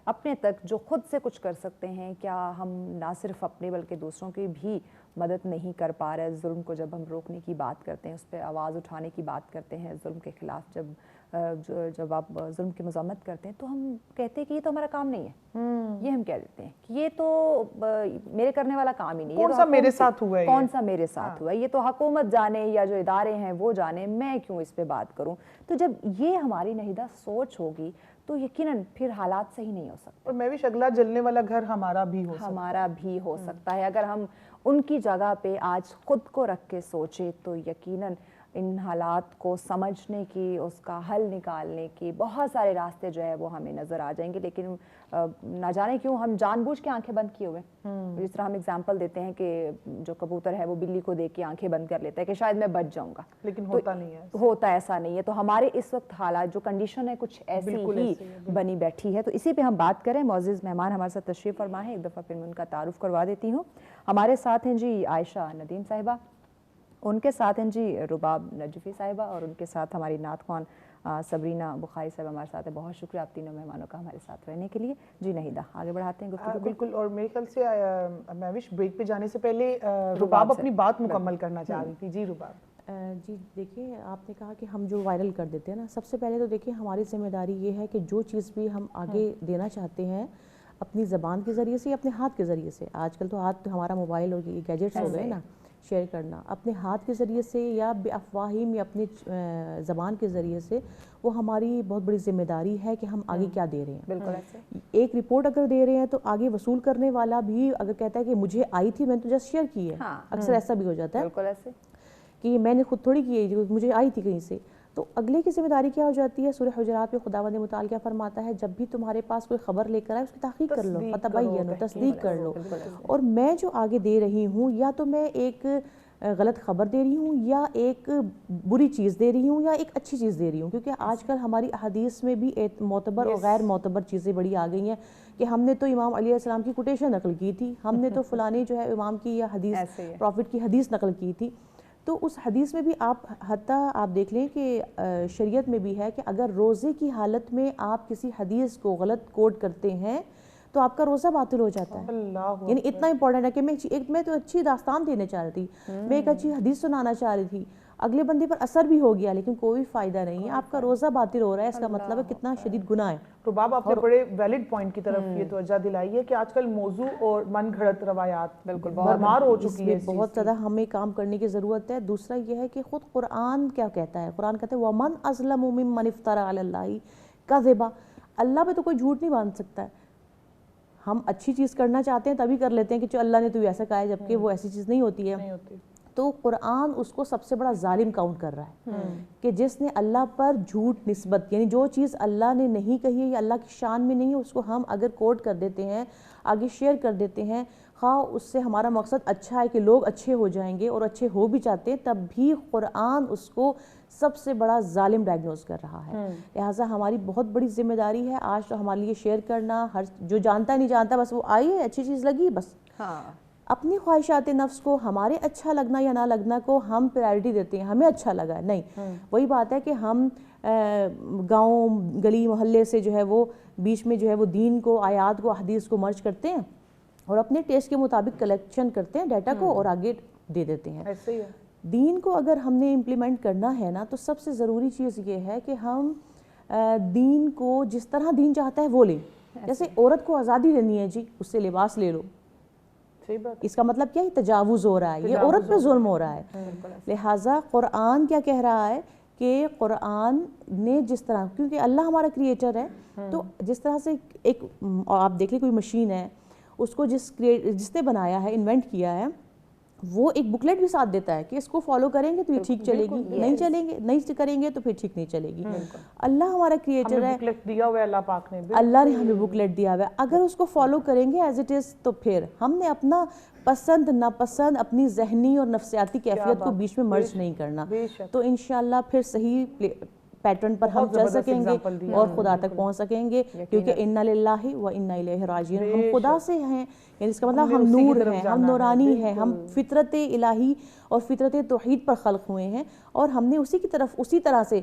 اپنے تک جو خود سے کچھ کر سکتے ہیں، کیا ہم نہ صرف اپنے بلکہ دوسروں کی بھی مدد نہیں کر پا رہے؟ ظلم کو جب ہم روکنے کی بات کرتے ہیں، اس پہ آواز اٹھانے کی بات کرتے ہیں، ظلم کے خلاف جب آپ ظلم کی مذمت کرتے ہیں تو ہم کہتے ہیں کہ یہ تو ہمارا کام نہیں ہے، یہ ہم کہہ دیتے ہیں کہ یہ تو میرے کرنے والا کام ہی نہیں، کون سا میرے ساتھ ہوا ہے، کون سا میرے ساتھ ہوا ہے، یہ تو حکومت جانے یا جو ادارے ہیں وہ جانے، میں کیوں اس پہ بات کروں؟ تو جب یہ ہماری نہیدہ سوچ ہوگی تو یقیناً پھر حالات صحیح نہیں ہو سکتے، اور میں بھی اگلا جلنے والا گھر ہمارا بھی ہو سکتا ہے۔ اگر ہم ان کی جگہ پہ آج خود کو رکھ کے سوچے تو یقیناً ان حالات کو سمجھنے کی، اس کا حل نکالنے کی بہت سارے راستے جو ہے وہ ہمیں نظر آ جائیں گے، لیکن نہ جانے کیوں ہم جان بوجھ کے آنکھیں بند کیے ہوئے، جس طرح ہم اگزامپل دیتے ہیں کہ جو کبوتر ہے وہ بلی کو دیکھ کے آنکھیں بند کر لیتا ہے کہ شاید میں بچ جاؤں گا، لیکن ہوتا نہیں ہے، ہوتا ایسا نہیں ہے۔ تو ہمارے اس وقت حالات جو کنڈیشن ہے کچھ ایسی ہی بنی بیٹھی ہے، تو اسی پہ ہم بات کریں۔ معزز مہمان ہمارے ساتھ تشریف فرما ہے، ایک دفعہ پھر میں ان کا تعارف کروا دیتی ہوں۔ ہمارے ساتھ ہیں جی عائشہ ندیم صاحبہ، ان کے ساتھ ہیں جی رباب نجفی صاحبہ، اور ان کے ساتھ ہماری نعت خوان صبرینہ بخاری صاحبہ ہمارے ساتھ ہے۔ بہت شکریہ آپ تینوں مہمانوں کا ہمارے ساتھ رہنے کے لیے۔ جی نہیدہ، آگے بڑھاتے ہیں گفتگو۔ بالکل، اور میرے خیال سے مہوش بریک پہ جانے سے پہلے رباب اپنی بات مکمل کرنا چاہ رہی تھی۔ جی رباب۔ جی دیکھیے، آپ نے کہا کہ ہم جو وائرل کر دیتے ہیں نا، سب سے پہلے تو دیکھیے ہماری ذمہ داری یہ ہے کہ جو چیز بھی ہم آگے دینا چاہتے ہیں اپنی زبان کے ذریعے سے یا اپنے ہاتھ کے ذریعے سے، آج کل تو ہاتھ ہمارا موبائل اور یہ گیجٹس ہو گئے نا، شیئر کرنا اپنے ہاتھ کے ذریعے سے یا بے افواہیم یا اپنی زبان کے ذریعے سے، وہ ہماری بہت بڑی ذمہ داری ہے کہ ہم آگے کیا دے رہے ہیں۔ بالکل ایسے ایک رپورٹ اگر دے رہے ہیں تو آگے وصول کرنے والا بھی اگر کہتا ہے کہ مجھے آئی تھی، میں نے تو جسٹ شیئر کی ہے، اکثر ایسا بھی ہو جاتا ہے بالکل ایسے کہ میں نے خود تھوڑی کی ہے، مجھے آئی تھی کہیں سے، تو اگلے کی ذمہ داری کیا ہو جاتی ہے؟ سورہ حجرات میں خداوند متعال کیا فرماتا ہے؟ جب بھی تمہارے پاس کوئی خبر لے کر آئے اس کی تحقیق کر لو، فتبینوا، تصدیق کر لو، اور میں جو آگے دے رہی ہوں یا تو میں ایک غلط خبر دے رہی ہوں یا ایک بری چیز دے رہی ہوں یا ایک اچھی چیز دے رہی ہوں، کیونکہ آج کل ہماری احادیث میں بھی معتبر اور غیر معتبر چیزیں بڑی آ گئی ہیں کہ ہم نے تو امام علیہ السلام کی کوٹیشن نقل کی تھی، ہم نے تو فلانی جو ہے امام کی یا حدیث پروفٹ کی حدیث نقل کی تھی، تو اس حدیث میں بھی حتیٰ آپ دیکھ لیں کہ شریعت میں بھی ہے کہ اگر روزے کی حالت میں آپ کسی حدیث کو غلط کوٹ کرتے ہیں تو آپ کا روزہ باطل ہو جاتا ہے۔ یعنی اتنا امپورٹنٹ ہے کہ میں تو اچھی داستان دینے چاہ رہی تھی، میں ایک اچھی حدیث سنانا چاہ رہی تھی، اگلے بندے پر اثر بھی ہو گیا لیکن کوئی فائدہ نہیں ہے، آپ کا روزہ باطل ہو رہا ہے، اس کا مطلب ہے کتنا شدید گناہ ہے۔ رباب، آپ نے بڑے ویلڈ پوائنٹ کی طرف یہ توجہ دلائی ہے کہ آج کل موضوع اور من گھڑت روایات بالکل بھرمار ہو چکی ہے، بہت زیادہ ہمیں کام کرنے کی ضرورت ہے۔ دوسرا یہ ہے کہ خود قرآن کیا کہتا ہے؟ قرآن کہتا ہے وَمَنْ أَظْلَمُ مِمَّنِ افْتَرَى عَلَى اللَّهِ كَذِبًا، اللہ پہ تو کوئی جھوٹ نہیں باندھ سکتا ہے۔ ہم اچھی چیز کرنا چاہتے ہیں تبھی کر لیتے ہیں کہ جو اللہ نے تو ایسا کہا ہے، جبکہ وہ ایسی چیز نہیں ہوتی ہے۔ تو قرآن اس کو سب سے بڑا ظالم کاؤنٹ کر رہا ہے کہ جس نے اللہ پر جھوٹ نسبت، یعنی جو چیز اللہ نے نہیں کہی ہے یا اللہ کی شان میں نہیں ہے اس کو ہم اگر کوٹ کر دیتے ہیں، آگے شیئر کر دیتے ہیں، خواہ اس سے ہمارا مقصد اچھا ہے کہ لوگ اچھے ہو جائیں گے اور اچھے ہو بھی چاہتے ہیں، تب بھی قرآن اس کو سب سے بڑا ظالم ڈائگنوز کر رہا ہے۔ لہٰذا ہماری بہت بڑی ذمہ داری ہے آج تو ہمارے لیے شیئر کرنا، ہر جو جانتا نہیں جانتا بس وہ آئی ہے اچھی چیز لگی بس اپنی خواہشات نفس کو، ہمارے اچھا لگنا یا نہ لگنا کو ہم پرائرٹی دیتے ہیں، ہمیں اچھا لگا ہے نہیں، وہی بات ہے کہ ہم گاؤں گلی محلے سے جو ہے وہ بیچ میں جو ہے وہ دین کو، آیات کو، احادیث کو مرج کرتے ہیں اور اپنے ٹیسٹ کے مطابق کلیکشن کرتے ہیں ڈیٹا کو اور آگے دے دیتے ہیں۔ ایسے ہی ہے۔ دین کو اگر ہم نے امپلیمنٹ کرنا ہے نا تو سب سے ضروری چیز یہ ہے کہ ہم دین کو جس طرح دین چاہتا ہے وہ لیں۔ جیسے عورت کو آزادی دینی ہے جی، اس سے لباس لے لو، اس کا مطلب کیا ہے؟ تجاوز ہو رہا ہے، یہ عورت پہ ظلم ہو رہا ہے۔ لہٰذا قرآن کیا کہہ رہا ہے کہ قرآن نے جس طرح، کیونکہ اللہ ہمارا کریٹر ہے، تو جس طرح سے ایک آپ دیکھ لیں کوئی مشین ہے، اس کو جس نے بنایا ہے، انوینٹ کیا ہے، وہ ایک بکلیٹ بھی ساتھ دیتا ہے کہ اس کو فالو کریں گے تو یہ ٹھیک چلے گی، نہیں کریں گے تو پھر ٹھیک نہیں چلے گی۔ اللہ ہمارا کریٹر ہے، بکلیٹ دیا ہوا ہے اللہ پاک نے، اللہ نے ہمیں بکلیٹ دیا ہوا ہے، اگر اس کو فالو کریں گے ایز اٹ از تو پھر ہم نے اپنا پسند ناپسند، اپنی ذہنی اور نفسیاتی کیفیت کو بیچ میں مرج نہیں کرنا، تو انشاءاللہ پھر صحیح پیٹرن پر ہم چل سکیں گے اور خدا تک پہنچ سکیں گے، کیونکہ اِنَّا لِلَّهِ وَإِنَّا إِلَيْهِ راجعون، ہم خدا سے ہیں، یعنی اس کا مطلب ہم نور ہیں، ہم نورانی ہیں، ہم فطرت الہی اور فطرت توحید پر خلق ہوئے ہیں اور ہم نے اسی کی طرف اسی طرح سے،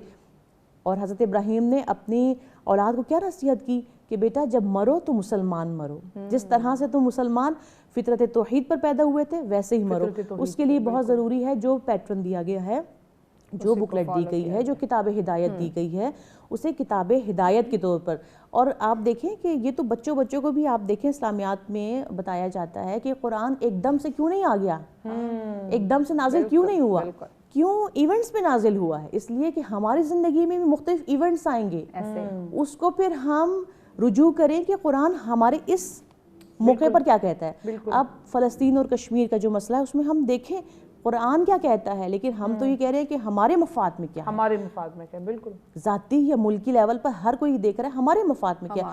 اور حضرت ابراہیم نے اپنی اولاد کو کیا نصیحت کی کہ بیٹا جب مرو تو مسلمان مرو، جس طرح سے تم مسلمان فطرت توحید پر پیدا ہوئے تھے ویسے ہی مرو۔ اس کے لیے بہت ضروری ہے جو پیٹرن دیا گیا ہے، جو بکلیٹ دی گئی ہے، جو کتاب ہدایت دی گئی ہے، اسے کتاب ہدایت کے طور پر۔ اور آپ دیکھیں کہ یہ تو بچوں کو بھی آپ دیکھیں اسلامیات میں بتایا جاتا ہے کہ قرآن ایک دم سے کیوں نہیں آ گیا، ایک دم سے نازل کیوں نہیں ہوا، کیوں ایونٹس میں نازل ہوا ہے، اس لیے کہ ہماری زندگی میں بھی مختلف ایونٹس آئیں گے، اس کو پھر ہم رجوع کریں کہ قرآن ہمارے اس موقع پر کیا کہتا ہے۔ اب فلسطین اور کشمیر کا جو مسئلہ ہے اس میں ہم دیکھیں قرآن کیا کہتا ہے، لیکن ہم تو یہ کہہ رہے ہیں کہ ہمارے مفاد میں کیا ہے، ہمارے مفاد میں کیا، بالکل ذاتی یا ملکی لیول پر ہر کوئی دیکھ رہا ہے ہمارے مفاد میں کیا،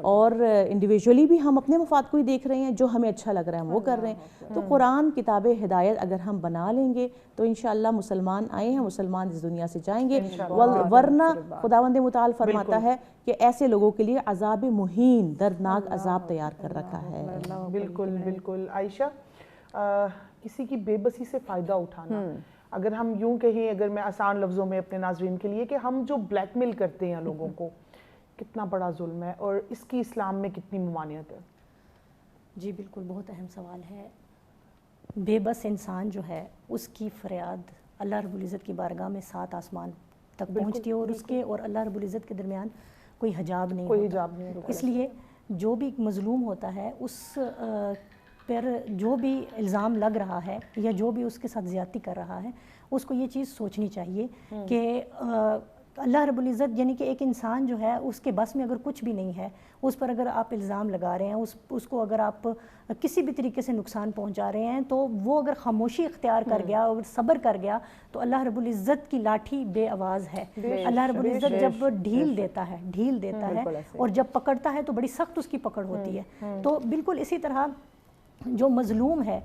اور انڈیویجولی بھی ہم اپنے مفاد کو ہی دیکھ رہے ہیں، جو ہمیں اچھا لگ رہا ہے ہم وہ کر رہے ہیں۔ تو قرآن کتاب ہدایت اگر ہم بنا لیں گے تو انشاءاللہ مسلمان آئے ہیں، مسلمان اس دنیا سے جائیں گے، ورنہ خداوند متعال فرماتا ہے کہ ایسے لوگوں کے لیے عذاب مہین، دردناک عذاب تیار کر رکھا ہے۔ بالکل بالکل۔ عائشہ، کسی کی بے بسی سے فائدہ اٹھانا، اگر ہم یوں کہیں، اگر میں آسان لفظوں میں اپنے ناظرین کے لیے، کہ ہم جو بلیک میل کرتے ہیں لوگوں کو، کتنا بڑا ظلم ہے اور اس کی اسلام میں کتنی ممانعت ہے؟ جی بالکل، بہت اہم سوال ہے۔ بے بس انسان جو ہے اس کی فریاد اللہ رب العزت کی بارگاہ میں 7 آسمان تک پہنچتی ہے، اور اس کے اور اللہ رب العزت کے درمیان کوئی حجاب نہیں ہوتا۔ اس لیے جو بھی مظلوم ہوتا ہے اس پر جو بھی الزام لگ رہا ہے یا جو بھی اس کے ساتھ زیادتی کر رہا ہے، اس کو یہ چیز سوچنی چاہیے کہ اللہ رب العزت، یعنی کہ ایک انسان جو ہے اس کے بس میں اگر کچھ بھی نہیں ہے، اس پر اگر آپ الزام لگا رہے ہیں، اس کو اگر آپ کسی بھی طریقے سے نقصان پہنچا رہے ہیں، تو وہ اگر خاموشی اختیار کر گیا اور صبر کر گیا تو اللہ رب العزت کی لاٹھی بے آواز ہے۔ اللہ رب العزت جب ڈھیل دیتا ہے اور جب پکڑتا ہے تو بڑی سخت اس کی پکڑ ہوتی ہے۔ تو بالکل اسی طرح جو مظلوم ہے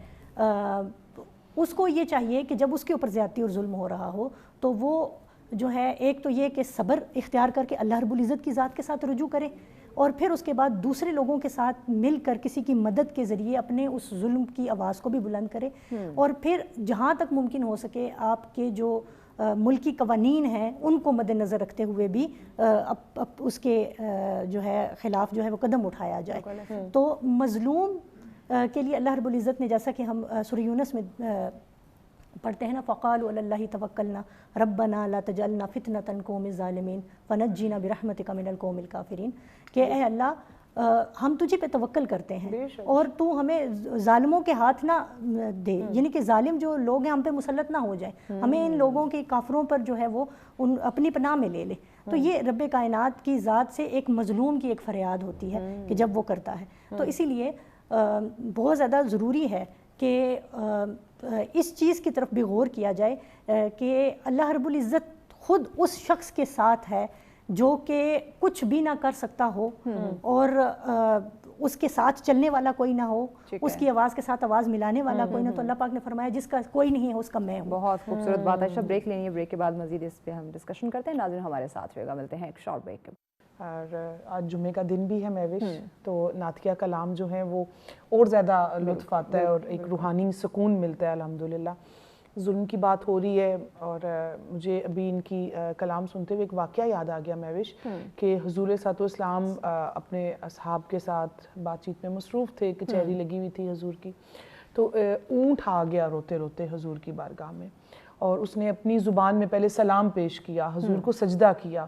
اس کو یہ چاہیے کہ جب اس کے اوپر زیادتی اور ظلم ہو رہا ہو تو وہ جو ہے ایک تو یہ کہ صبر اختیار کر کے اللہ رب العزت کی ذات کے ساتھ رجوع کرے، اور پھر اس کے بعد دوسرے لوگوں کے ساتھ مل کر کسی کی مدد کے ذریعے اپنے اس ظلم کی آواز کو بھی بلند کرے، اور پھر جہاں تک ممکن ہو سکے آپ کے جو ملکی قوانین ہیں ان کو مد نظر رکھتے ہوئے بھی اس کے جو ہے خلاف جو ہے وہ قدم اٹھایا جائے۔ تو مظلوم کے لیے اللہ رب العزت نے، جیسا کہ ہم سورہ یونس میں پڑھتے ہیں نا، فَقَالُوا عَلَى اللَّهِ تَوَكَّلْنَا رَبَّنَا لَا تَجْعَلْنَا فِتْنَةً قَوْمِ الظَّالِمِينَ فَنَجِّنَا بِرَحْمَتِكَ مِنَ الْقَوْمِ الْكَافِرِينَ، کہ اے اللہ ہم تجھے پہ توکل کرتے ہیں اور تو ہمیں ظالموں کے ہاتھ نہ دے، یعنی کہ ظالم جو لوگ ہیں ہم پہ مسلط نہ ہو جائیں، ہمیں ان لوگوں کے کافروں پر جو ہے وہ اپنی پناہ میں لے لے۔ تو یہ رب کائنات کی ذات سے ایک مظلوم کی ایک فریاد ہوتی ہے کہ جب وہ کرتا ہے، تو اسی لیے بہت زیادہ ضروری ہے کہ اس چیز کی طرف بھی غور کیا جائے کہ اللہ رب العزت خود اس شخص کے ساتھ ہے جو کہ کچھ بھی نہ کر سکتا ہو اور اس کے ساتھ چلنے والا کوئی نہ ہو, اس کی آواز کے ساتھ آواز ملانے والا کوئی نہ. تو اللہ پاک نے فرمایا جس کا کوئی نہیں ہے اس کا میں ہوں. بہت خوبصورت بات ہے. بریک لیں گے, بریک کے بعد مزید اس پہ ہم ڈسکشن کرتے ہیں. ناظرین ہمارے ساتھ رہے گا, ملتے ہیں ایک شارٹ بریک کے بعد. اور آج جمعے کا دن بھی ہے مہوش, تو نعتیہ کلام جو ہیں وہ اور زیادہ لطف آتا ہے اور ایک روحانی سکون ملتا ہے الحمدللہ. ظلم کی بات ہو رہی ہے اور مجھے ابھی ان کی کلام سنتے ہوئے ایک واقعہ یاد آ گیا مہوش کہ حضور صلی اللہ علیہ وسلم اپنے اصحاب کے ساتھ بات چیت میں مصروف تھے, کچہری لگی ہوئی تھی حضور کی. تو اونٹ آ گیا روتے روتے حضور کی بارگاہ میں, اور اس نے اپنی زبان میں پہلے سلام پیش کیا, حضور کو سجدہ کیا,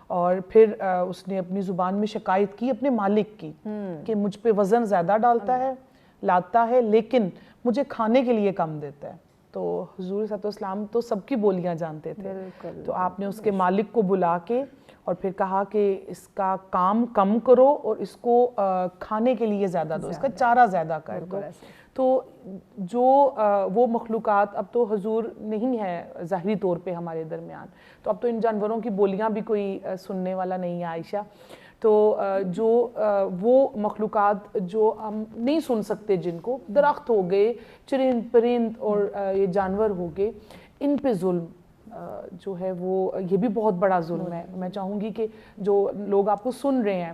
اور پھر اس نے اپنی زبان میں شکایت کی اپنے مالک کی کہ مجھ پہ وزن زیادہ ڈالتا ہے, لاتا ہے, لیکن مجھے کھانے کے لیے کم دیتا ہے. تو حضور صلی اللہ علیہ وسلم تو سب کی بولیاں جانتے تھے, تو آپ نے اس کے مالک کو بلا کے اور پھر کہا کہ اس کا کام کم کرو اور اس کو کھانے کے لیے زیادہ دو, اس کا چارہ زیادہ کر دو. تو جو وہ مخلوقات اب تو حضور نہیں ہے ظاہری طور پہ ہمارے درمیان, تو اب تو ان جانوروں کی بولیاں بھی کوئی سننے والا نہیں ہے عائشہ. تو جو وہ مخلوقات جو ہم نہیں سن سکتے, جن کو درخت ہو گئے, چرند پرند اور یہ جانور ہو گئے, ان پہ ظلم جو ہے وہ یہ بھی بہت بڑا ظلم ہے. میں چاہوں گی کہ جو لوگ آپ کو سن رہے ہیں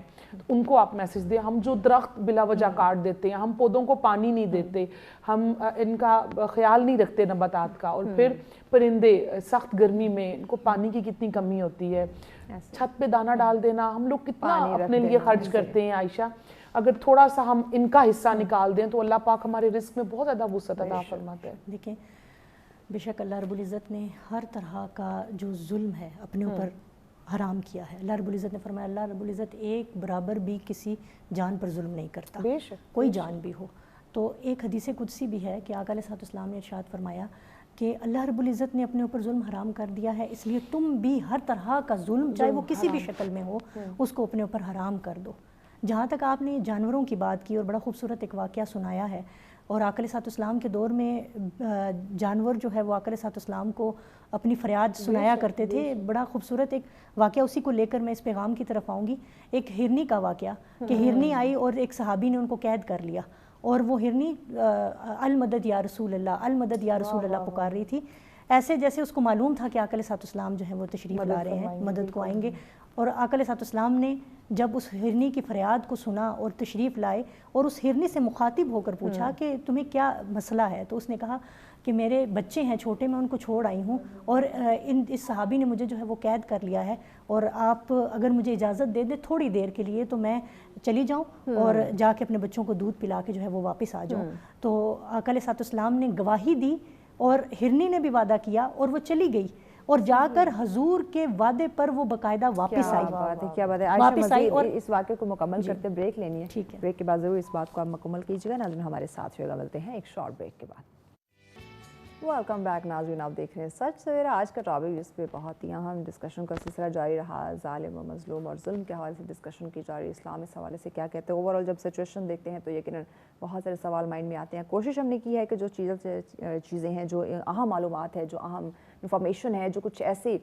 ان کو آپ میسج دیں. ہم جو درخت بلا وجہ کاٹ دیتے ہیں, ہم پودوں کو پانی نہیں دیتے, ہم ان کا خیال نہیں رکھتے نباتات کا, اور پھر پرندے سخت گرمی میں ان کو پانی کی کتنی کمی ہوتی ہے, چھت پہ دانہ ڈال دینا, ہم لوگ کتنا اپنے لیے خرچ کرتے ہیں عائشہ. اگر تھوڑا سا ہم ان کا حصہ نکال دیں تو اللہ پاک ہمارے رزق میں بہت زیادہ وسعت عطا فرماتے ہیں. دیکھیں بے شک اللہ رب العزت نے ہر طرح کا جو ظلم ہے اپنے اوپر حرام کیا ہے. اللہ رب العزت نے فرمایا, اللہ رب العزت ایک برابر بھی کسی جان پر ظلم نہیں کرتا, کوئی جان بھی ہو. تو ایک حدیث قدسی بھی ہے کہ آقا علیہ السلام نے ارشاد فرمایا کہ اللہ رب العزت نے اپنے اوپر ظلم حرام کر دیا ہے, اس لیے تم بھی ہر طرح کا ظلم چاہے وہ کسی بھی شکل میں ہو اس کو اپنے اوپر حرام کر دو. جہاں تک آپ نے جانوروں کی بات کی اور بڑا خوبصورت ایک واقعہ سنایا ہے, اور آقا علیہ السلام کے دور میں جانور جو ہے وہ آقا علیہ السلام کو اپنی فریاد سنایا کرتے تھے. بڑا خوبصورت ایک واقعہ, اسی کو لے کر میں اس پیغام کی طرف آؤں گی. ایک ہرنی کا واقعہ کہ ہرنی آئی اور ایک صحابی نے ان کو قید کر لیا, اور وہ ہرنی المدد یا رسول اللہ, المدد یا رسول اللہ پکار رہی تھی, ایسے جیسے اس کو معلوم تھا کہ آقا علیہ السلام جو ہے وہ تشریف لا رہے ہیں, مدد کو آئیں گے. اور آقا علیہ السلام نے جب اس ہرنی کی فریاد کو سنا اور تشریف لائے اور اس ہرنی سے مخاطب ہو کر پوچھا کہ تمہیں کیا مسئلہ ہے, تو اس نے کہا کہ میرے بچے ہیں چھوٹے, میں ان کو چھوڑ آئی ہوں اور اس صحابی نے مجھے جو ہے وہ قید کر لیا ہے, اور آپ اگر مجھے اجازت دے دیں تھوڑی دیر کے لیے تو میں چلی جاؤں اور جا کے اپنے بچوں کو دودھ پلا کے جو ہے وہ واپس آ جاؤں. تو آقا علیہ السلام نے گواہی دی اور ہرنی نے بھی وعدہ کیا اور وہ چلی گئی, اور جا کر حضور کے وعدے پر وہ باقاعدہ واپس آئی. کیا بات ہے عائشہ, اور اس واقعے کو مکمل کرتے بریک لینی ہے. ٹھیک ہے, بریک کے بعد ضرور اس بات کو آپ مکمل کیجیے گا. ناظرین ہمارے ساتھ رہے گا, ملتے ہیں ایک شارٹ بریک کے بعد. ویلکم بیک ناظرین, آپ دیکھ رہے ہیں سچ سویرا. آج کا ٹاپک جس پہ بہت ہی اہم ڈسکشن کا سلسلہ جاری رہا, ظالم و مظلوم اور ظلم کے حوالے سے ڈسکشن کی جا رہی. اسلام اس حوالے سے کیا کہتے ہیں, اوور آل جب سچویشن دیکھتے ہیں تو یقیناً بہت سارے سوال مائنڈ میں آتے ہیں. کوشش ہم نے کی ہے کہ جو چیزیں ہیں, جو اہم معلومات ہے, جو اہم انفارمیشن ہے, جو کچھ ایسی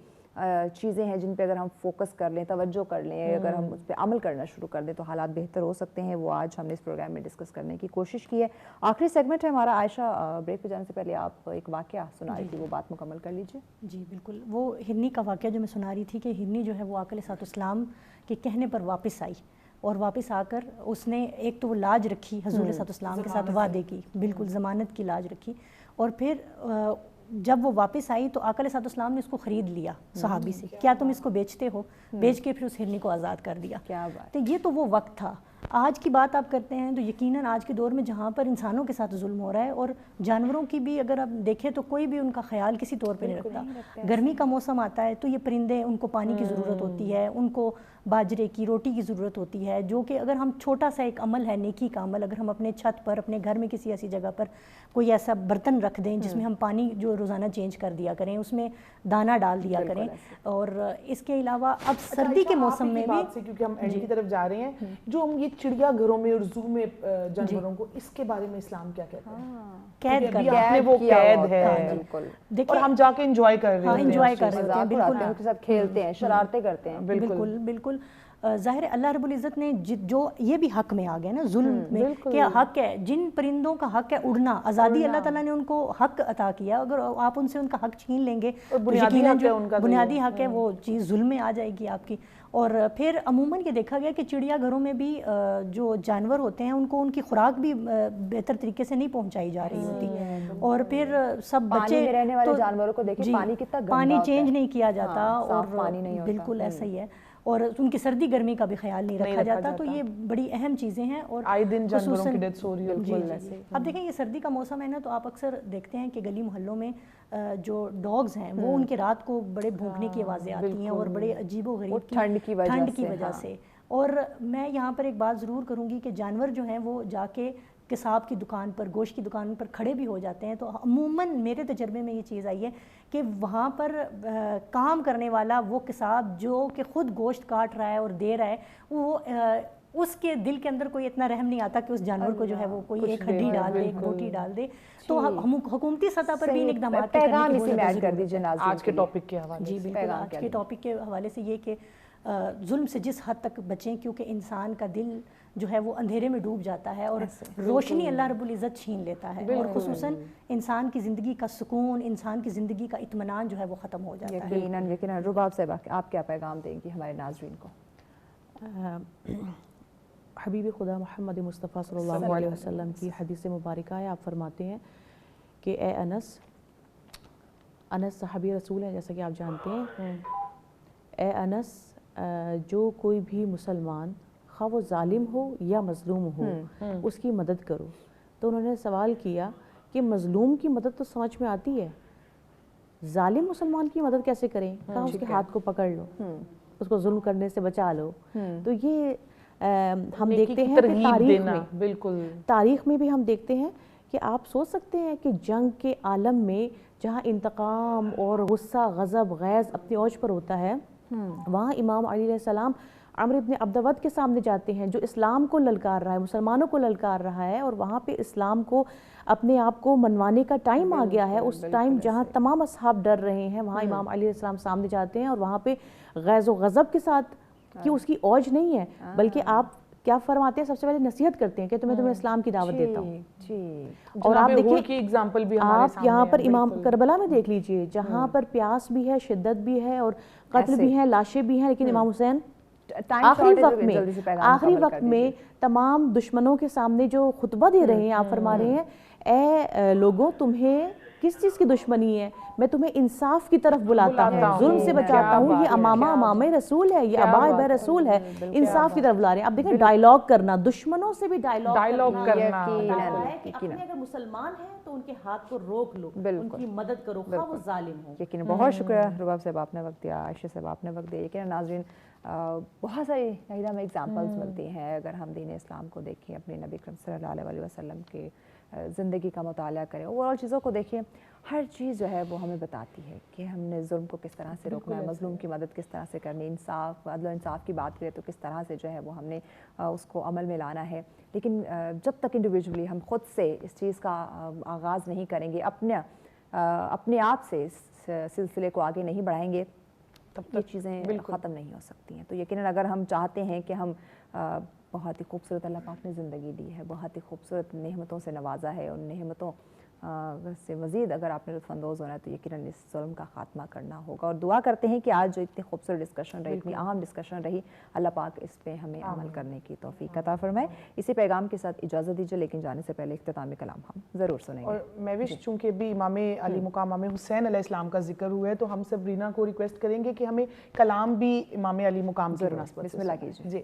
چیزیں ہیں جن پہ اگر ہم فوکس کر لیں, توجہ کر لیں, اگر ہم اس پہ عمل کرنا شروع کر دیں تو حالات بہتر ہو سکتے ہیں, وہ آج ہم نے اس پروگرام میں ڈسکس کرنے کی کوشش کی ہے. آخری سیگمنٹ ہے ہمارا. عائشہ, بریک پہ جانے سے پہلے آپ ایک واقعہ سنا رہی تھی, وہ بات مکمل کر لیجیے. جی بالکل, وہ ہرنی کا واقعہ جو میں سنا رہی تھی کہ ہرنی جو ہے وہ آقا علیہ السلام کے کہنے پر واپس آئی, اور واپس آ کر اس نے ایک تو وہ لاج رکھی حضور علیہ السلام کے ساتھ وعدے کی, بالکل ضمانت کی لاج رکھی, اور پھر جب وہ واپس آئی تو آقا علیہ السلام نے اس کو خرید لیا صحابی سے, کیا تم اس کو بیچتے ہو, بیچ کے پھر اس ہرنی کو آزاد کر دیا. کیا بات, تو یہ تو وہ وقت تھا. آج کی بات آپ کرتے ہیں تو یقیناً آج کے دور میں جہاں پر انسانوں کے ساتھ ظلم ہو رہا ہے, اور جانوروں کی بھی اگر آپ دیکھیں تو کوئی بھی ان کا خیال کسی طور پہ نہیں رکھتا. گرمی کا موسم آتا ہے تو یہ پرندے, ان کو پانی کی ضرورت ہوتی ہے, ان کو باجرے کی روٹی کی ضرورت ہوتی ہے، جو کہ اگر ہم چھوٹا سا ایک عمل ہے نیکی کا عمل، اگر ہم اپنے چھت پر اپنے گھر میں کسی ایسی جگہ پر کوئی ایسا برتن رکھ دیں جس میں ہم پانی جو روزانہ چینج کر دیا کریں، اس میں دانہ ڈال دیا کریں. اور اس کے علاوہ اب سردی کے موسم میں بھی، کیونکہ ہم اینڈ کی طرف جا رہے ہیں، جو ہم یہ چڑیا گھروں میں اور زو میں جانوروں کو، اس کے بارے میں اسلام کیا کہتا ہے؟ قید ابھی آپ نے وہ قید ہے اور ہم جا کے انجوائے کر رہے ہیں، انجوائے کر رہے ہیں، بالکل ان کے ساتھ کھیلتے ہیں، شرارتیں کرتے ہیں. بالکل بالکل. ظاہر اللہ رب العزت نے جو یہ بھی حق میں آ گیا نا ظلم میں، کہ حق ہے جن پرندوں کا حق ہے اڑنا، آزادی اللہ تعالیٰ نے ان کو حق عطا کیا، اگر آپ ان سے ان کا حق چھین لیں گے، یقیناً جو بنیادی حق ہے وہ چیز ظلم میں آ جائے گی آپ کی. اور پھر عموماً یہ دیکھا گیا کہ چڑیا گھروں میں بھی جو جانور ہوتے ہیں ان کو ان کی خوراک بھی بہتر طریقے سے نہیں پہنچائی جا رہی ہوتی، اور پھر سب بچے رہنے والے جانوروں کو دیکھیں پانی کتنا گندا پانی چینج نہیں کیا جاتا، اور پانی نہیں ہوتا. بالکل ایسا ہی ہے، اور ان کی سردی گرمی کا بھی خیال نہیں رکھا جاتا. تو یہ بڑی اہم چیزیں ہیں. اور آئے دن جانوروں کی ڈیتھ ہو رہی ہے. اب دیکھیں یہ سردی کا موسم ہے نا، تو آپ اکثر دیکھتے ہیں کہ گلی محلوں میں جو ڈاگز ہیں وہ ان کے رات کو بڑے بھونکنے کی آوازیں آتی ہیں، اور بڑے عجیب و غریب ٹھنڈ کی وجہ سے. اور میں یہاں پر ایک بات ضرور کروں گی کہ جانور جو ہیں وہ جا کے کساب کی دکان پر، گوشت کی دکان پر کھڑے بھی ہو جاتے ہیں. تو عموماً میرے تجربے میں یہ چیز آئی ہے کہ وہاں پر کام کرنے والا وہ کساب جو کہ خود گوشت کاٹ رہا ہے اور دے رہا ہے، وہ اس کے دل کے اندر کوئی اتنا رحم نہیں آتا کہ اس جانور کو جو ہے وہ کوئی ایک ہڈی ڈال دے، ایک بوٹی ڈال دے. تو حکومتی سطح پر بھی ان اقدامات پیغام اسی میں ایڈ کر دیجیے ناظرین آج کے ٹاپک کے حوالے سے. جی بالکل، آج کے ٹاپک کے حوالے سے یہ کہ ظلم سے جس حد تک بچیں، کیونکہ انسان کا دل جو ہے وہ اندھیرے میں ڈوب جاتا ہے اور روشنی اللہ رب العزت چھین لیتا ہے، اور خصوصاً انسان کی زندگی کا سکون، انسان کی زندگی کا اطمینان جو ہے وہ ختم ہو جاتا ہے. یقیناً. رباب صاحبہ آپ کیا پیغام دیں گی ہمارے ناظرین کو؟ حبیب خدا محمد مصطفیٰ صلی اللہ علیہ وسلم کی حدیث مبارکہ ہے. آپ فرماتے ہیں کہ اے انس صحابی رسول ہیں جیسا کہ آپ جانتے ہیں، اے انس جو کوئی بھی مسلمان خواہ وہ ظالم ہو یا مظلوم ہو اس کی مدد کرو. تو انہوں نے سوال کیا کہ مظلوم کی مدد تو سمجھ میں آتی ہے، ظالم مسلمان کی مدد کیسے کریں؟ کہا اس کے ہاتھ کو پکڑ لو، اس کو ظلم کرنے سے بچا لو. تو یہ ہم دیکھتے ہیں تاریخ میں بھی ہم دیکھتے ہیں کہ آپ سوچ سکتے ہیں کہ جنگ کے عالم میں جہاں انتقام اور غصہ، غضب، غیظ اپنی اوج پر ہوتا ہے، وہاں امام علی علیہ السلام عمرو ابن عبدود کے سامنے جاتے ہیں جو اسلام کو للکار رہا ہے، مسلمانوں کو للکار رہا ہے، اور وہاں پہ اسلام کو اپنے آپ کو منوانے کا ٹائم آ گیا ہے. اس ٹائم جہاں تمام اصحاب ڈر رہے ہیں، وہاں امام علی علیہ السلام سامنے جاتے ہیں، اور وہاں پہ غیظ و غضب کے ساتھ کہ اس کی اوج نہیں ہے، بلکہ آپ کیا فرماتے ہیں؟ سب سے پہلے نصیحت کرتے ہیں کہ تمہیں اسلام کی دعوت دیتا ہوں. اور آپ دیکھیں آپ یہاں پر امام کربلا میں دیکھ لیجئے، جہاں پر پیاس بھی ہے، شدت بھی ہے، اور قتل بھی ہے، لاشیں بھی ہیں، لیکن امام حسین آخری وقت میں تمام دشمنوں کے سامنے جو خطبہ دے رہے ہیں، آپ فرما رہے ہیں اے لوگوں تمہیں کس چیز کی دشمنی ہے؟ میں تمہیں انصاف کی طرف بلاتا ہوں، ظلم سے بچاتا ہوں. یہ امامہ رسول ہے، یہ ابا رسول ہے، انصاف کی طرف بلا رہے ہیں. اب دیکھیں ڈائیلاگ کرنا، دشمنوں سے بھی ڈائیلاگ کرنا ہے کہ اپنے اگر مسلمان ہیں تو ان کے ہاتھ کو روک لو، ان کی مدد کرو خواہ وہ ظالم ہو. یقیناً. بہت شکریہ رباب صاحب، آپ نے وقت دیا، عائشہ صاحب آپ نے وقت دیا. یقیناً ناظرین بہت ساری ہمیں ایگزامپلز ملتی ہیں اگر ہم دین اسلام کو دیکھیں، اپنے نبی کریم صلی اللہ علیہ وسلم کے زندگی کا مطالعہ کریں، اوورآل چیزوں کو دیکھیں، ہر چیز جو ہے وہ ہمیں بتاتی ہے کہ ہم نے ظلم کو کس طرح سے روکنا ہے، مظلوم کی مدد کس طرح سے کرنی، انصاف، عدل و انصاف کی بات کریں تو کس طرح سے جو ہے وہ ہم نے اس کو عمل میں لانا ہے. لیکن جب تک انڈیویجولی ہم خود سے اس چیز کا آغاز نہیں کریں گے، اپنے آپ سے اس سلسلے کو آگے نہیں بڑھائیں گے، تب یہ چیزیں ختم نہیں ہو سکتی ہیں. تو یقیناً اگر ہم چاہتے ہیں کہ ہم بہت ہی خوبصورت اللہ پاک نے زندگی دی ہے، بہت ہی خوبصورت نعمتوں سے نوازا ہے، ان نعمتوں سے مزید اگر آپ نے لطف اندوز ہونا ہے تو یقیناً اس ظلم کا خاتمہ کرنا ہوگا. اور دعا کرتے ہیں کہ آج جو اتنی خوبصورت ڈسکشن رہی، اتنی اہم ڈسکشن رہی، اللہ پاک اس پہ ہمیں عمل کرنے کی توفیق عطا فرمائے. اسی پیغام کے ساتھ اجازت دیجیے، لیکن جانے سے پہلے اختتامی کلام ہم ضرور سنیں گے. اور میں بھی چونکہ بھی امام علی مقام امام حسین علیہ السلام کا ذکر ہوا ہے تو ہم سب رینا کو ریکویسٹ کریں گے کہ ہمیں کلام بھی امام علی مقام کی مناسبت سے بسم اللہ کیجیے. جی.